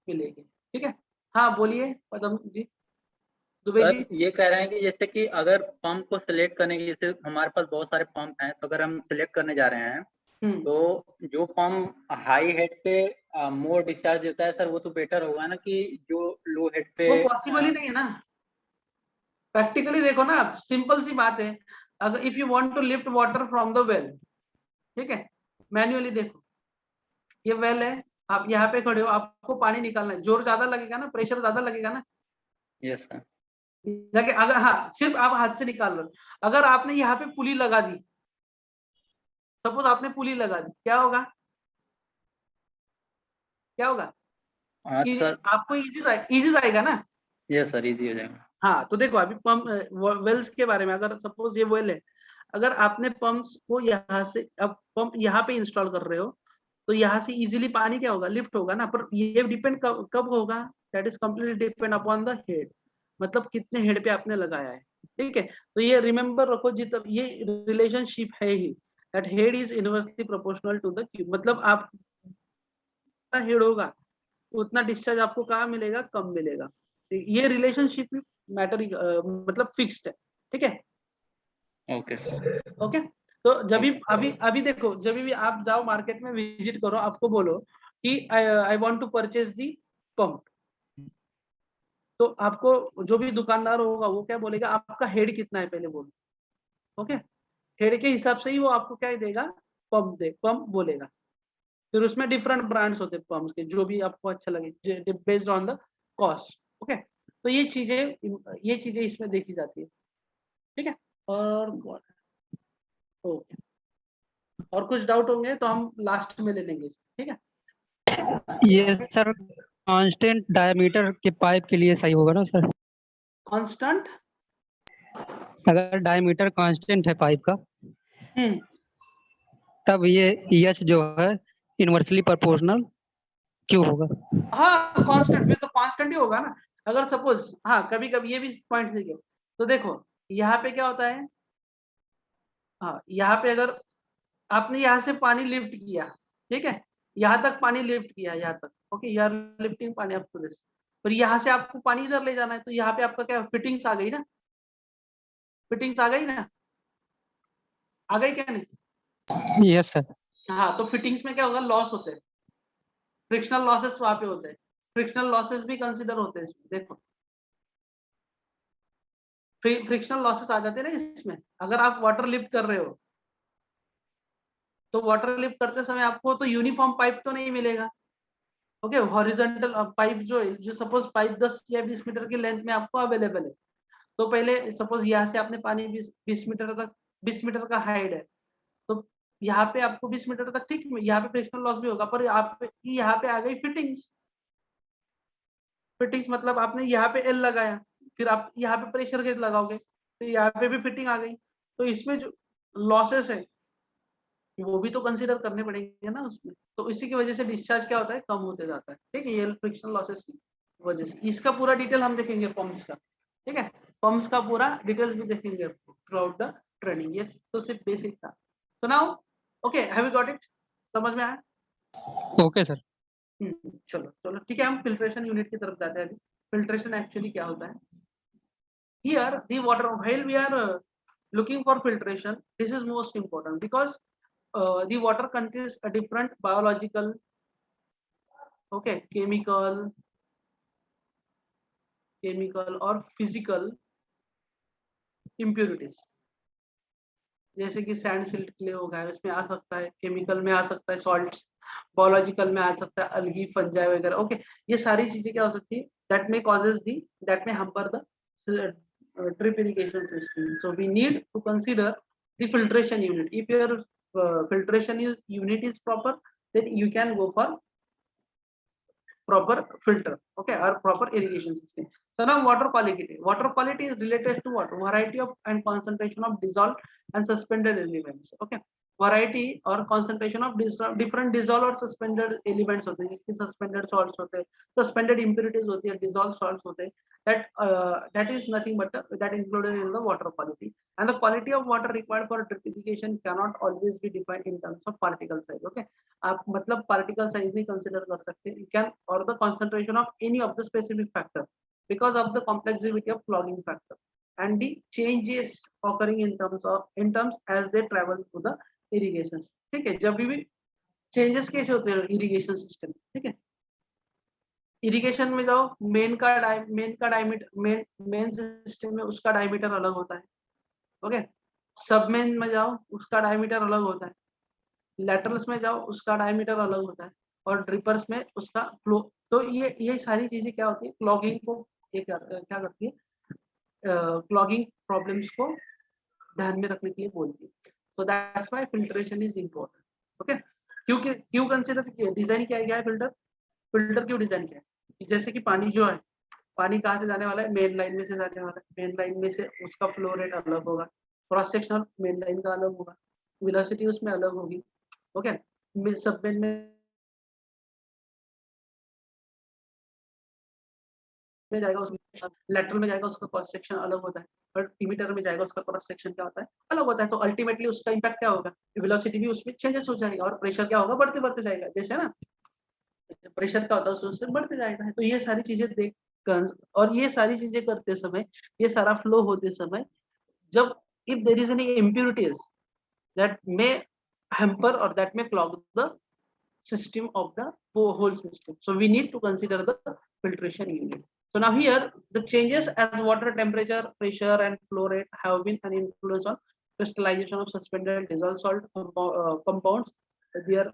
मिलेगी, ठीक है। हाँ बोलिए पदम जी। दुबे सर जी ये कह रहे हैं कि जैसे कि अगर पंप को सिलेक्ट करने की, जैसे हमारे पास बहुत सारे पंप हैं, तो अगर हम सिलेक्ट करने जा रहे हैं तो जो पंप हाई हेड पे मोर डिस्चार्ज देता है सर, वो तो बेटर होगा ना कि जो लो हेड पे। वो पॉसिबल ही नहीं है ना। प्रैक्टिकली देखो ना, सिंपल सी बात है। अगर if you want to lift water from the well, ठीक है, मैन्युअली देखो, ये वेल है, आप यहाँ पे खड़े हो, आपको पानी निकालना है, जोर ज्यादा लगेगा ना, प्रेशर ज्यादा लगेगा ना। Yes sir. लगे अगर, हाँ, सिर्फ आप हाथ से निकाल रहे हो। अगर आपने यहाँ पे पुली लगा दी, सपोज आपने पुली लगा दी, क्या होगा, क्या होगा? हाँ सर। आपको इजी आएगा ना। यस सर, इजी हो जाएगा। हाँ, तो देखो अभी पंप वेल्स के बारे में, अगर सपोज ये वेल है, अगर आपने पंप्स को यहाँ से, अब पंप यहाँ पे इंस्टॉल कर रहे हो, तो यहाँ से इजीली पानी क्या होगा, लिफ्ट होगा ना। पर ये डिपेंड कब होगा, that is completely depend upon the head, मतलब कितने हेड पे आपने लगाया है। ठीक है, तो ये रिमेंबर रखो, जितना ये रिलेशनशिप है ही, that head is inversely proportional to the cube, मतलब आप हेड होगा उतना डिस्चार्ज आपको कहाँ मिलेगा, कम मिलेगा। ये रिलेशनशिप मैटर मतलब फिक्स्ड है। ठीक है, ओके सर। ओके। तो जब भी अभी अभी देखो, जब भी आप जाओ मार्केट में विजिट करो, आपको बोलो कि I want to purchase the pump, तो आपको जो भी दुकानदार होगा वो क्या बोलेगा, आपका हेड कितना है पहले बोलो। ओके, हेड के हिसाब से ही वो आपको क्या देगा, पंप बोलेगा। फिर उसमें डिफरेंट ब्रांड्स होते हैं पंप्स के, जो भी आपको अच्छा लगे based on the cost. Okay, तो ये चीजें इसमें देखी जाती है। ठीक है, और ओके, और कुछ डाउट होंगे तो हम लास्ट में ले लेंगे, ठीक है। ये सर कांस्टेंट डायमीटर के पाइप के लिए सही होगा ना सर? कांस्टेंट, अगर डायमीटर कांस्टेंट है पाइप का, हम्म, तब ये एच जो है इनवर्सली प्रोपोर्शनल क्यों होगा? हाँ कांस्टेंट, फिर तो कांस्टेंट ही होगा ना। अगर सपोज, हाँ, कभी कभी ये भी पॉइंट है, तो देखो यहाँ पे क्या होता है, हाँ, यहाँ पे अगर आपने यहाँ से पानी लिफ्ट किया, ठीक है, यहाँ तक पानी लिफ्ट किया, यहाँ तक, ओके, यार लिफ्टिंग पानी अप टू दिस, पर यहाँ से आपको पानी इधर ले जाना है, तो यहाँ पे आपका क्या फिटिंग्स आ गई ना, फिटिंग्स आ गई ना, आ गई क्या नहीं? Yes sir. हाँ, तो फिटिंग्स में क्या होगा, लॉस होते हैं, फ्रिक्शनल लॉसेस वहां पे होते हैं, फ्रिक्शनल लॉसेस भी कंसिडर होते हैं इसमें। देखो फ्रिक्शनल लॉसेस आ जाते हैं ना इसमें। अगर आप वाटर लिफ्ट कर रहे हो, तो वाटर लिफ्ट करते समय आपको तो यूनिफॉर्म पाइप तो नहीं मिलेगा। ओके, हॉरिजॉन्टल पाइप जो सपोज पाइप 10 या 20 मीटर की लेंथ में आपको अवेलेबल है, तो पहले सपोज यहाँ से आपने पानी 20 मीटर तक, 20 मीटर का हाइट है, तो यहाँ पे आपको 20 मीटर तक, ठीक, यहाँ पे फ्रिक्शनल लॉस भी होगा, पर यहाँ पे आ गई फिटिंग्स। फिटिंग्स मतलब आपने यहाँ पे एल लगाया, फिर आप यहाँ पे प्रेशर गेज लगाओगे, तो यहाँ पे भी फिटिंग आ गई, तो इसमें जो लॉसेस है वो भी तो कंसीडर करने पड़ेंगे ना उसमें। तो इसी की वजह से डिस्चार्ज क्या होता है, कम होते जाता है। ठीक है, ये फ्रिक्शन लॉसेस की वजह से। इसका पूरा डिटेल हम देखेंगे पंप्स का, ठीक है, पंप्स का पूरा डिटेल्स भी देखेंगे थ्रू आउट द ट्रेनिंग। ये तो सिर्फ बेसिक था। तो now okay, have you got it, समझ में आया? Okay sir. चलो चलो ठीक है, हम फिल्ट्रेशन यूनिट की तरफ जाते हैं अभी। फिल्ट्रेशन एक्चुअली क्या होता है, here the water, while we are looking for filtration, this is most important because the water contains a different biological, okay, chemical or physical impurities, जैसे कि सैंड सिल्ट क्ले हो गया, इसमें आ सकता है, केमिकल में आ सकता है सॉल्ट्स, बायोलॉजिकल में आ सकता है अलगी फंजाई वगैरह। ओके, ये सारी चीजें क्या हो सकती है, दैट में कॉजेज दी, दैट में hamper the drip irrigation system. So we need to consider the filtration unit. If your unit is proper, then you can go for proper filter, okay, or proper irrigation system. So now water quality is related to what, variety of and concentration of dissolved and suspended elements, okay, variety or concentration of different dissolved or suspended elements होते हैं, जिसकी suspended salts होते हैं, suspended impurities होती है, dissolved salts होते हैं, that is nothing but that included in the water quality. And the quality of water required for drip irrigation cannot always be defined in terms of particle size, okay, आप मतलब पार्टिकल साइज नहीं कंसीडर कर सकते, यू कैन, और the concentration of any of the specific factor, because of the complexity of clogging factor and the changes occurring in terms as they travel through the irrigation. ठीक है, जब भी चेंजेस कैसे होते हैं इरिगेशन सिस्टम, ठीक है, इरिगेशन में जाओ, मेन का डायमीटर, मेन सिस्टम में उसका डायमीटर अलग होता है, ओके, सब मेन में जाओ उसका डायमीटर अलग होता है, लैटरल्स में जाओ उसका डायमीटर अलग होता है, और ड्रिपर्स में उसका फ्लो। तो ये सारी चीजें क्या होती है, क्लॉगिंग को क्या करती है, क्लॉगिंग प्रॉब्लम्स को ध्यान में रखने के लिए बोलती है। So that's why filtration is important, okay. क्यों कंसीडर किया, डिजाइन क्या है फिल्टर क्यों डिजाइन किया है, जैसे कि पानी जो है, पानी कहाँ से जाने वाला है, मेन लाइन में से जाने वाला है, मेन लाइन में से उसका फ्लो रेट अलग होगा, क्रॉस सेक्शनल मेन लाइन का अलग होगा, वेलोसिटी उसमें अलग होगी, ओके। सब मेन में जाएगा, उसमें लेटरल में जाएगा, उसका क्रॉस सेक्शन अलग होता है, और इमीटर में जाएगा उसका क्रॉस सेक्शन क्या होता है, अलग होता है। तो अल्टीमेटली उसका इंपैक्ट क्या होगा, वेलोसिटी भी उसमें चेंजेस हो जाएगा, और प्रेशर क्या होगा, बढ़ते जाएगा, जैसे ना प्रेशर क्या होता है उससे बढ़ते जाएगा। तो ये सारी चीजें देख कर, और ये सारी चीजें करते समय, ये सारा फ्लो होते समय, जब if there is any impurities that may hamper or that may clog the system of the whole system, so we need to consider the filtration unit. So now here the changes as water temperature, pressure and flow rate have been an influence on crystallization of suspended dissolved salt compounds, their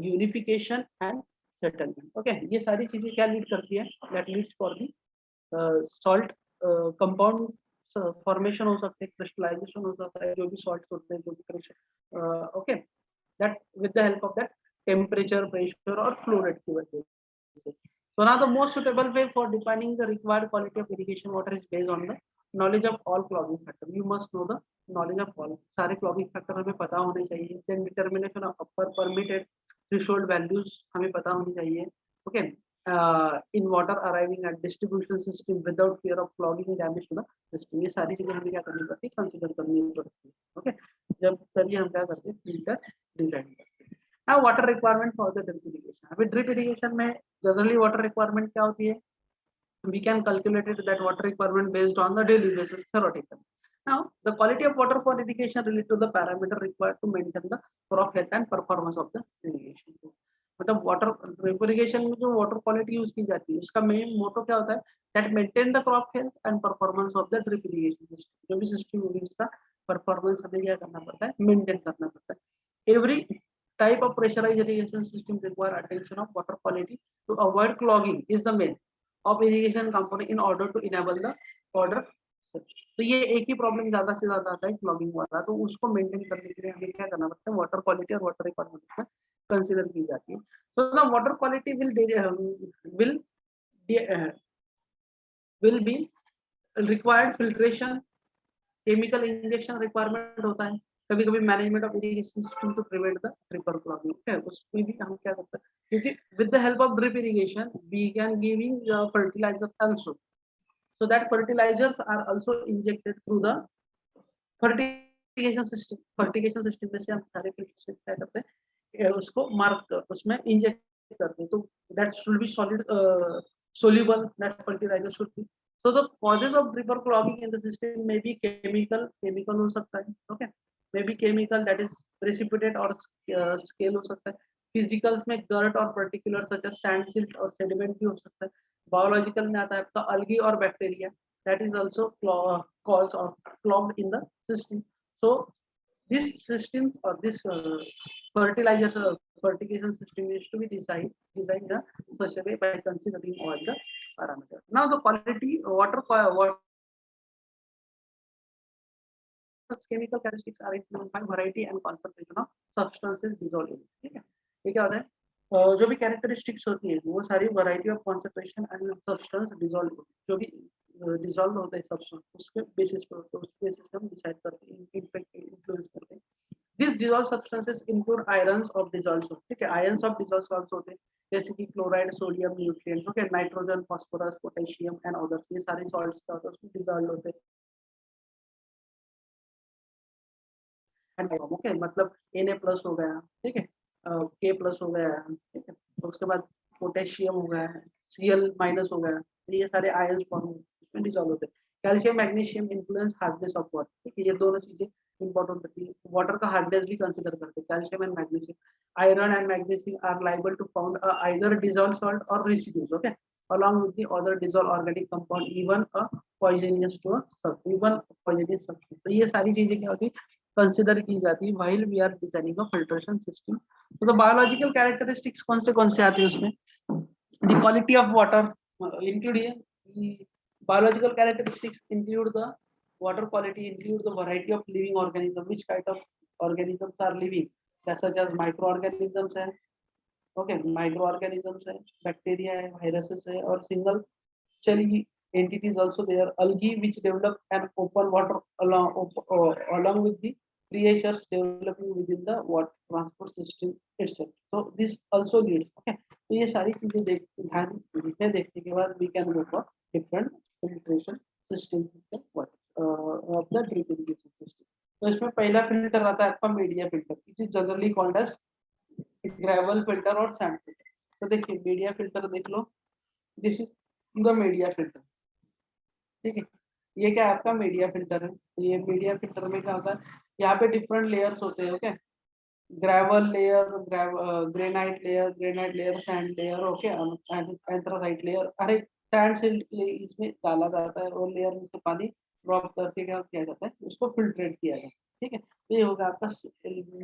unification and settlement, okay। ये सारी चीजें क्या लीड करती है, that leads for the salt compound formation हो सकते हैं, क्रिस्टलाइजेशन हो सकता है, जो भी सॉल्ट होते हैं, जो भी crystal, okay, that with the help of that temperature, pressure और फ्लो रेट की वजह से। So now the most suitable way for defining the required quality of irrigation water is based on the knowledge of all clogging factor. You must know the knowledge of all, सारे क्लॉगिंग फैक्टर हमें पता होने चाहिए। Then determination of upper permitted threshold values हमें पता होनी चाहिए, okay. In water arriving at distribution system without fear of clogging damage to the system, ये सारी चीजें हमें क्या करनी पड़ती है, कंसीडर करनी पड़ती है, ओके। जब तभी हम क्या करते हैं, फिल्टर डिजाइन करते हैं। Now water requirement for the drip irrigation, अभी ड्रिप इरिगेशन में जनरली वाटर रिक्वायरमेंट क्या होती है, we can calculate it that water requirement based on the daily basis theoretically. Now the quality of water for irrigation relate to the parameter required to maintain the crop health and performance of the irrigation. मतलब वाटर ड्रिप इरिगेशन में जो वाटर क्वालिटी यूज की जाती है, उसका मेन मोटो क्या होता है, that maintain the crop health and performance of the drip irrigation system. जो भी सिस्टम होगी उसका परफॉर्मेंस हमें क्या करना पड़ता है, मेंटेन करना पड़ता है। Every type of pressurised irrigation system require attention of water quality to avoid clogging is the main of irrigation component in order to enable the order. तो ये एक ही प्रॉब्लम ज्यादा से ज्यादा आता है क्लॉगिंग वाला, तो उसको मेंटेन करने के लिए हमें क्या करना पड़ता है, वाटर क्वालिटी और वाटर रिक्वायरमेंट में कंसीडर की जाती है। So the water quality will be required filtration, chemical injection requirement होता है, कभी कभी management of irrigation system to prevent the dripper clogging, है उसमें भी हम क्या करते हैं, क्योंकि with the help of drip irrigation we can giving fertiliser also, so that fertilizers are also injected through the fertigation system में से हम सारे फिल्टर क्या करते हैं, उसको मार्क उसमें इंजेक्ट करते हैं, तो that should be solid soluble, that fertilizer should be. So the causes of dripper clogging in the system may be chemical हो सकता है, okay, may be chemical, that is precipitate or scale हो सकता है, physicals में dirt और particulars such as sand, silt और sediment भी हो सकता है, biological में आता है आपका algae और bacteria, that is also cause of clogged in the system. So this systems or this fertigation system is to be designed in such a way by considering all the parameters. Now the quality water chemical characteristics are influenced by variety and concentration of substances dissolved in it, ठीक है। ये क्या होता है, जो भी कैरेक्टरिस्टिक्स होती है वो सारी variety of concentration and substance dissolve, जो भी डिसॉल्व होते हैं सब्सटेंस, उसके बेसिस पर उस बेसिस पर हम डिसाइड करते हैं, इम्पैक्ट इन्फ्लुएंस करते हैं। These dissolved substances include ions of dissolved salts, ठीक है, ions of dissolved salts होते हैं जैसे कि chloride, sodium, nutrient, okay, nitrogen, phosphorus, potassium and others, ये सारे सॉल्ट्स क्या होते हैं उसमें डिसॉल्व होते हैं। ओके, मतलब Na+ हो गया, ठीक है, K+ हो गया, ठीक है, तो उसके बाद पोटेशियम हो गया, Cl माइनस हो गया, ये सारे आयंस फॉर्म इसमें डिसॉल्व होते हैं। Calcium magnesium influence hardness of water, ठीक है, ये दोनों चीजें इंपॉर्टेंट होती है। वाटर का हार्डनेस भी कंसीडर करते हैं, calcium and magnesium. Iron and magnesium are liable to found either dissolve salt or residues, okay, along with the other dissolved organic compound, even a poisonous to even poisonous substance। तो ये सारी चीजें क्या होती है, कंसिडर की जाती है while we are designing a filtration system। तो बायोलॉजिकल कैरेक्टरिस्टिक्स कौन से आते हैं उसमें, the quality of water include here, the biological characteristics include the water quality, include the variety of living organism, which kind of organisms are living, such as microorganisms है, ओके, माइक्रो ऑर्गेनिजम्स है, बैक्टीरिया है, वायरसेस है, और single cell entities also there, algae which develop an open water along with the creatures developing within the water transport system itself, so this also leads, okay। तो ये सारी चीजें ध्यान देखने के बाद we can go for different filtration system of the drip irrigation system। तो इसमें पहला फिल्टर आता है आपका media filter, it is generally called as gravel filter or sand filter. तो देखिए मीडिया फिल्टर देख लो, this is the media filter, ठीक है, ये क्या है आपका मीडिया फिल्टर है। तो ये मीडिया फिल्टर में क्या होता है, यहाँ पे डिफरेंट लेयर्स होते हैं, okay, gravel layer, granite layer, sand layer, okay, anthracite layer, अरे सैंड से इसमें डाला जाता है और लेयर में से पानी ड्रॉप करके क्या किया जाता है, उसको फिल्ट्रेट किया जाता है, ठीक है। तो ये होगा आपका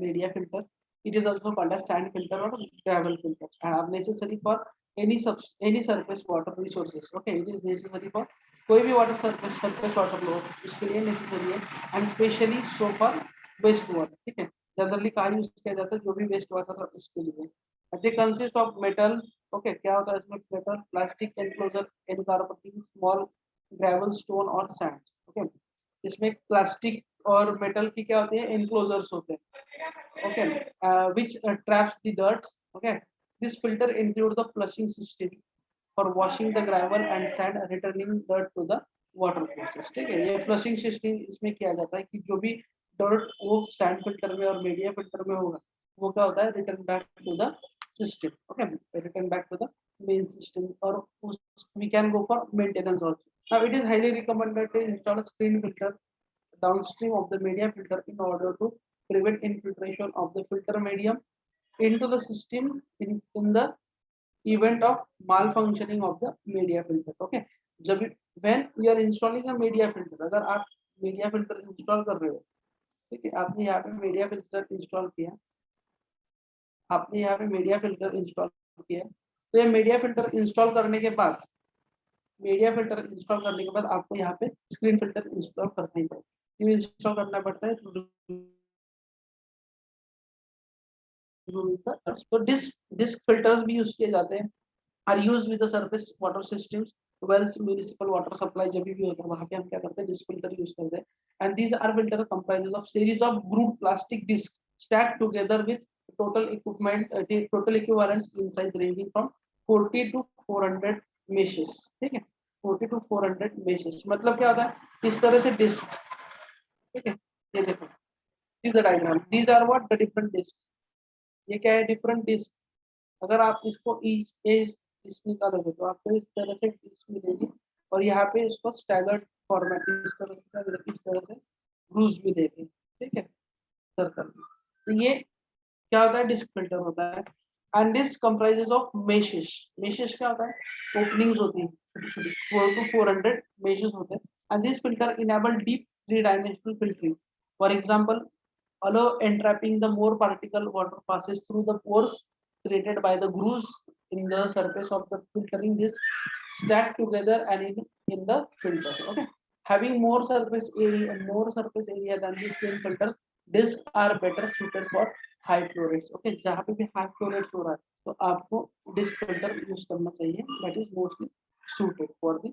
media filter. It is also called as sand filter or gravel filter, and are necessary for any surface water resources, okay, it is necessary for कोई भी वाटर surface water लो उसके लिए necessary है, and specially so for waste water, ठीक है, जनरली कहाँ यूज किया जाता है, जो भी वेस्ट वाटर है उसके लिए। they consist of metal, okay, क्या होता है इसमें, metal, plastic enclosure incorporating small gravel, stone और sand, okay, इसमें प्लास्टिक और मेटल की क्या होती है, एनक्लोजर्स होते हैं, okay, which traps the dirt, okay। This filter includes the flushing system for washing the gravel and sand, returning dirt to the water process, ठीक है। ये फ्लशिंग सिस्टम इसमें किया जाता है कि जो भी dirt वो सैंड फिल्टर में और मीडिया फिल्टर में होगा वो क्या होता है, return back to the system, okay, return back to the main system, और we can go for maintenance also। Now it is highly recommended to install a screen filter downstream of the media filter in order to prevent infiltration of the filter medium into the system in the event of malfunctioning of the media filter, okay। जब when you are installing a media filter, अगर आप media filter install कर रहे हो, ठीक है, आपने यहाँ पे media filter install किया, आपने यहाँ पे media filter install किया, तो ये media filter install करने के बाद आपको यहाँ पे screen filter install करना ही पड़ेगा। क्यों इंस्टॉल करना पड़ता है, तो डिस्क फिल्टर्स भी यूज किए जाते हैं, are use with the surface water systems, wells, municipal water supply जब भी होता है वहां पे हम क्या करते हैं, डिस्क फिल्टर यूज करते हैं। And these are filter comprises of series of grooved plastic disc stacked together with total equivalence in size ranging from 40 to 400 meshes, ठीक है, 40 to 400 मेशेस, मतलब क्या होता है, इस तरह से डिस्क, ठीक है, ये देखो, this the diagram, these are what the different disc, ये क्या है, डिफरेंट डिस्क। अगर आप इसको इस निकालोगे तो आपको इस तरह से डिस्क मिलेगी, और यहाँ पे इसको स्टैगर्ड फॉर्मेट इस तरह से ग्रूव्स भी देते हैं, ठीक है, सर्कल। तो ये क्या होता है, डिस्क फिल्टर होता है। And this comprises of meshes, meshes क्या होता है, ओपनिंग्स होती है छोटी-छोटी, 4 to 400 मेशेस होते हैं। And this filter enable deep 3-dimensional filtering, for example allow entrapping the more particle water passes through the pores created by the grooves in the surface of the filtering disc stacked together and in the filter, okay। Having more surface area than these screen filters, discs are better suited for high flow rates, okay। जहाँ पे भी high flow rates हो रहा है तो आपको disc filter यूज करना चाहिए, that is mostly suited for the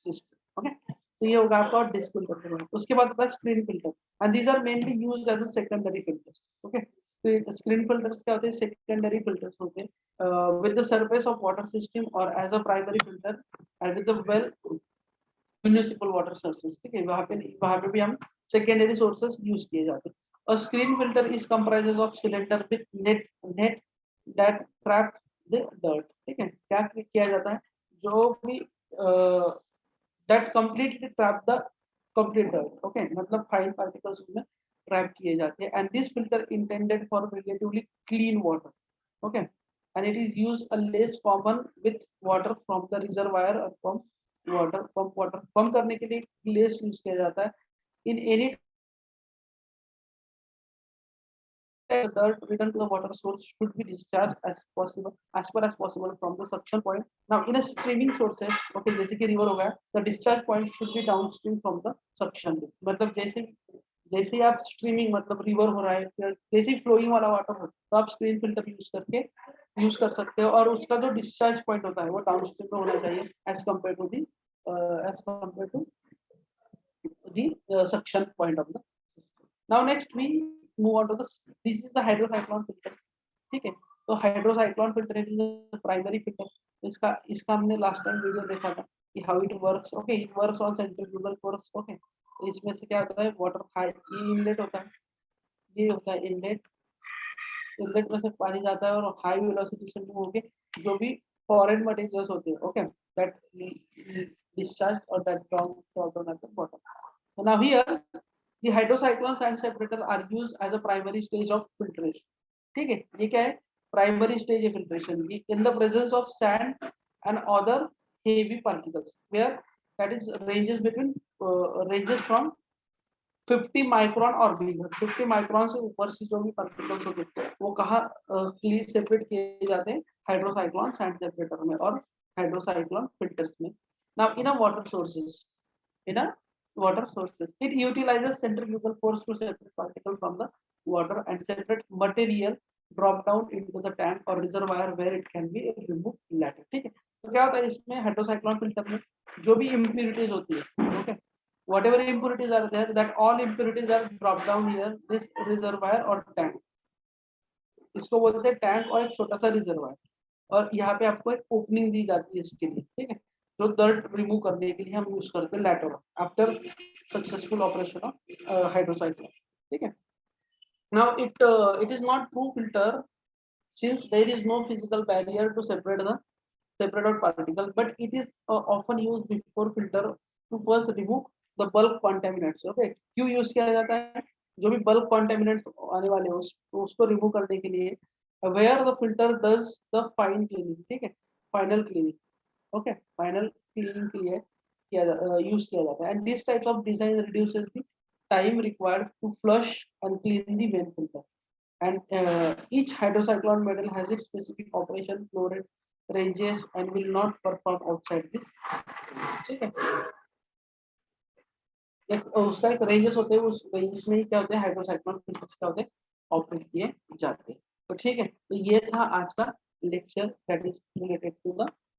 system, okay। तो ये होगा आपका डिस्क फिल्टर। उसके बाद होता है screen filter, and these are mainly used as a secondary filters, okay. तो स्क्रीन फिल्टर्स क्या होते हैं, सेकेंडरी फिल्टर्स होते हैं with the surface of water system और as a primary filter and with the well municipal water sources, ठीक है, वहां पे भी हम सेकेंडरी सोर्सेस यूज किए जाते हैं। और screen filter is comprises of cylinder with net that trap the dirt, ठीक है, क्या किया जाता है, जो भी that completely trap the complete dirt. Okay, मतलब fine particles उसमें trap किए जाते हैं, and this filter intended for relatively clean water. Okay, and it is used a less common with water from the reservoir or from pump water. Pump करने के लिए less use किया जाता है. In any the dirt return to the water source should be discharged as far as possible from the suction point. Now in a streaming sources, okay, जैसे कि river हो गया, the discharge point should be downstream from the suction. मतलब जैसे ही आप स्ट्रीमिंग मतलब रिवर हो रहा है, जैसे ही फ्लोइंग वाला वाटर हो, तो आप स्क्रीन फिल्टर यूज करके यूज कर सकते हो, और उसका जो डिस्चार्ज पॉइंट होता है वो डाउनस्ट्रीम में होना चाहिए as compare to the suction point of the. Now next we move on to this is the hydrocyclone filter. ठीक है, तो hydrocyclone filter is primary filter. इसका हमने लास्ट टाइम वीडियो देखा था कि how it works. Okay, it works on centrifugal force. Okay, तो इसमें से क्या होता है, वाटर हाई इनलेट होता है, ये होता है इनलेट. इनलेट में से पानी जाता है और हाई वेलोसिटी से मूव होके जो भी फॉरेन मटेरियल्स होते हैं, okay, that discharge or that down at the bottom. So now here the hydrocyclones and separator are used as a primary stage of filtration. ठीक है, ये क्या है, प्राइमरी स्टेज है फिल्ट्रेशन की, in the presence of sand and other heavy particles where that is ranges from 50 micron और बिगर. 50 माइक्रोन से ऊपर से जो भी पार्टिकल्स होते हैं वो कहाँ सेपरेट किए जाते हैं, हाइड्रोसाइक्लोन सैंड सेपरेटर में और हाइड्रोसाइक्लोन फिल्टर्स में. Now in a water sources, it utilizes centrifugal force to separate particles from the water and separate material drop down into the tank or reservoir where it can be removed later. ठीक है, तो क्या होता है इसमें हाइड्रोसाइक्लोन फिल्टर में जो भी impurities होती है, okay, whatever impurities are there, that all impurities are dropped down here this reservoir or tank. इसको बोलते हैं टैंक और एक छोटा सा रिजर्वायर, और यहाँ पे आपको एक ओपनिंग दी जाती है इसके लिए. ठीक है, जो डर्ट रिमूव करने के लिए हम यूज करते हैं later after successful operation of hydrocyclone. ठीक है, now it is not true filter since there is no physical barrier to separate out particle, but it is often used before filter to first remove the bulk contaminants. Okay, क्यों यूज किया जाता है, जो भी बल्क कॉन्टेमिनेंट्स आने वाले हैं उसको रिमूव करने के लिए, where the filter does the fine cleaning. ठीक है, final cleaning. Okay, final cleaning के लिए यूज किया जाता है, and this types of design reduces the time required to flush and clean the main filter. And each hydrocyclone model has its specific operation flow rate ranges and will not perform outside this. ठीक है, उसका एक रेंजेस होते हैं, उस रेंजेस में ही क्या होते हैं, हाइड्रोसाइक्लोन फिल्टर्स क्या होते हैं, ऑपरेट किए जाते हैं. तो ठीक है, तो ये था आज का lecture that is related to the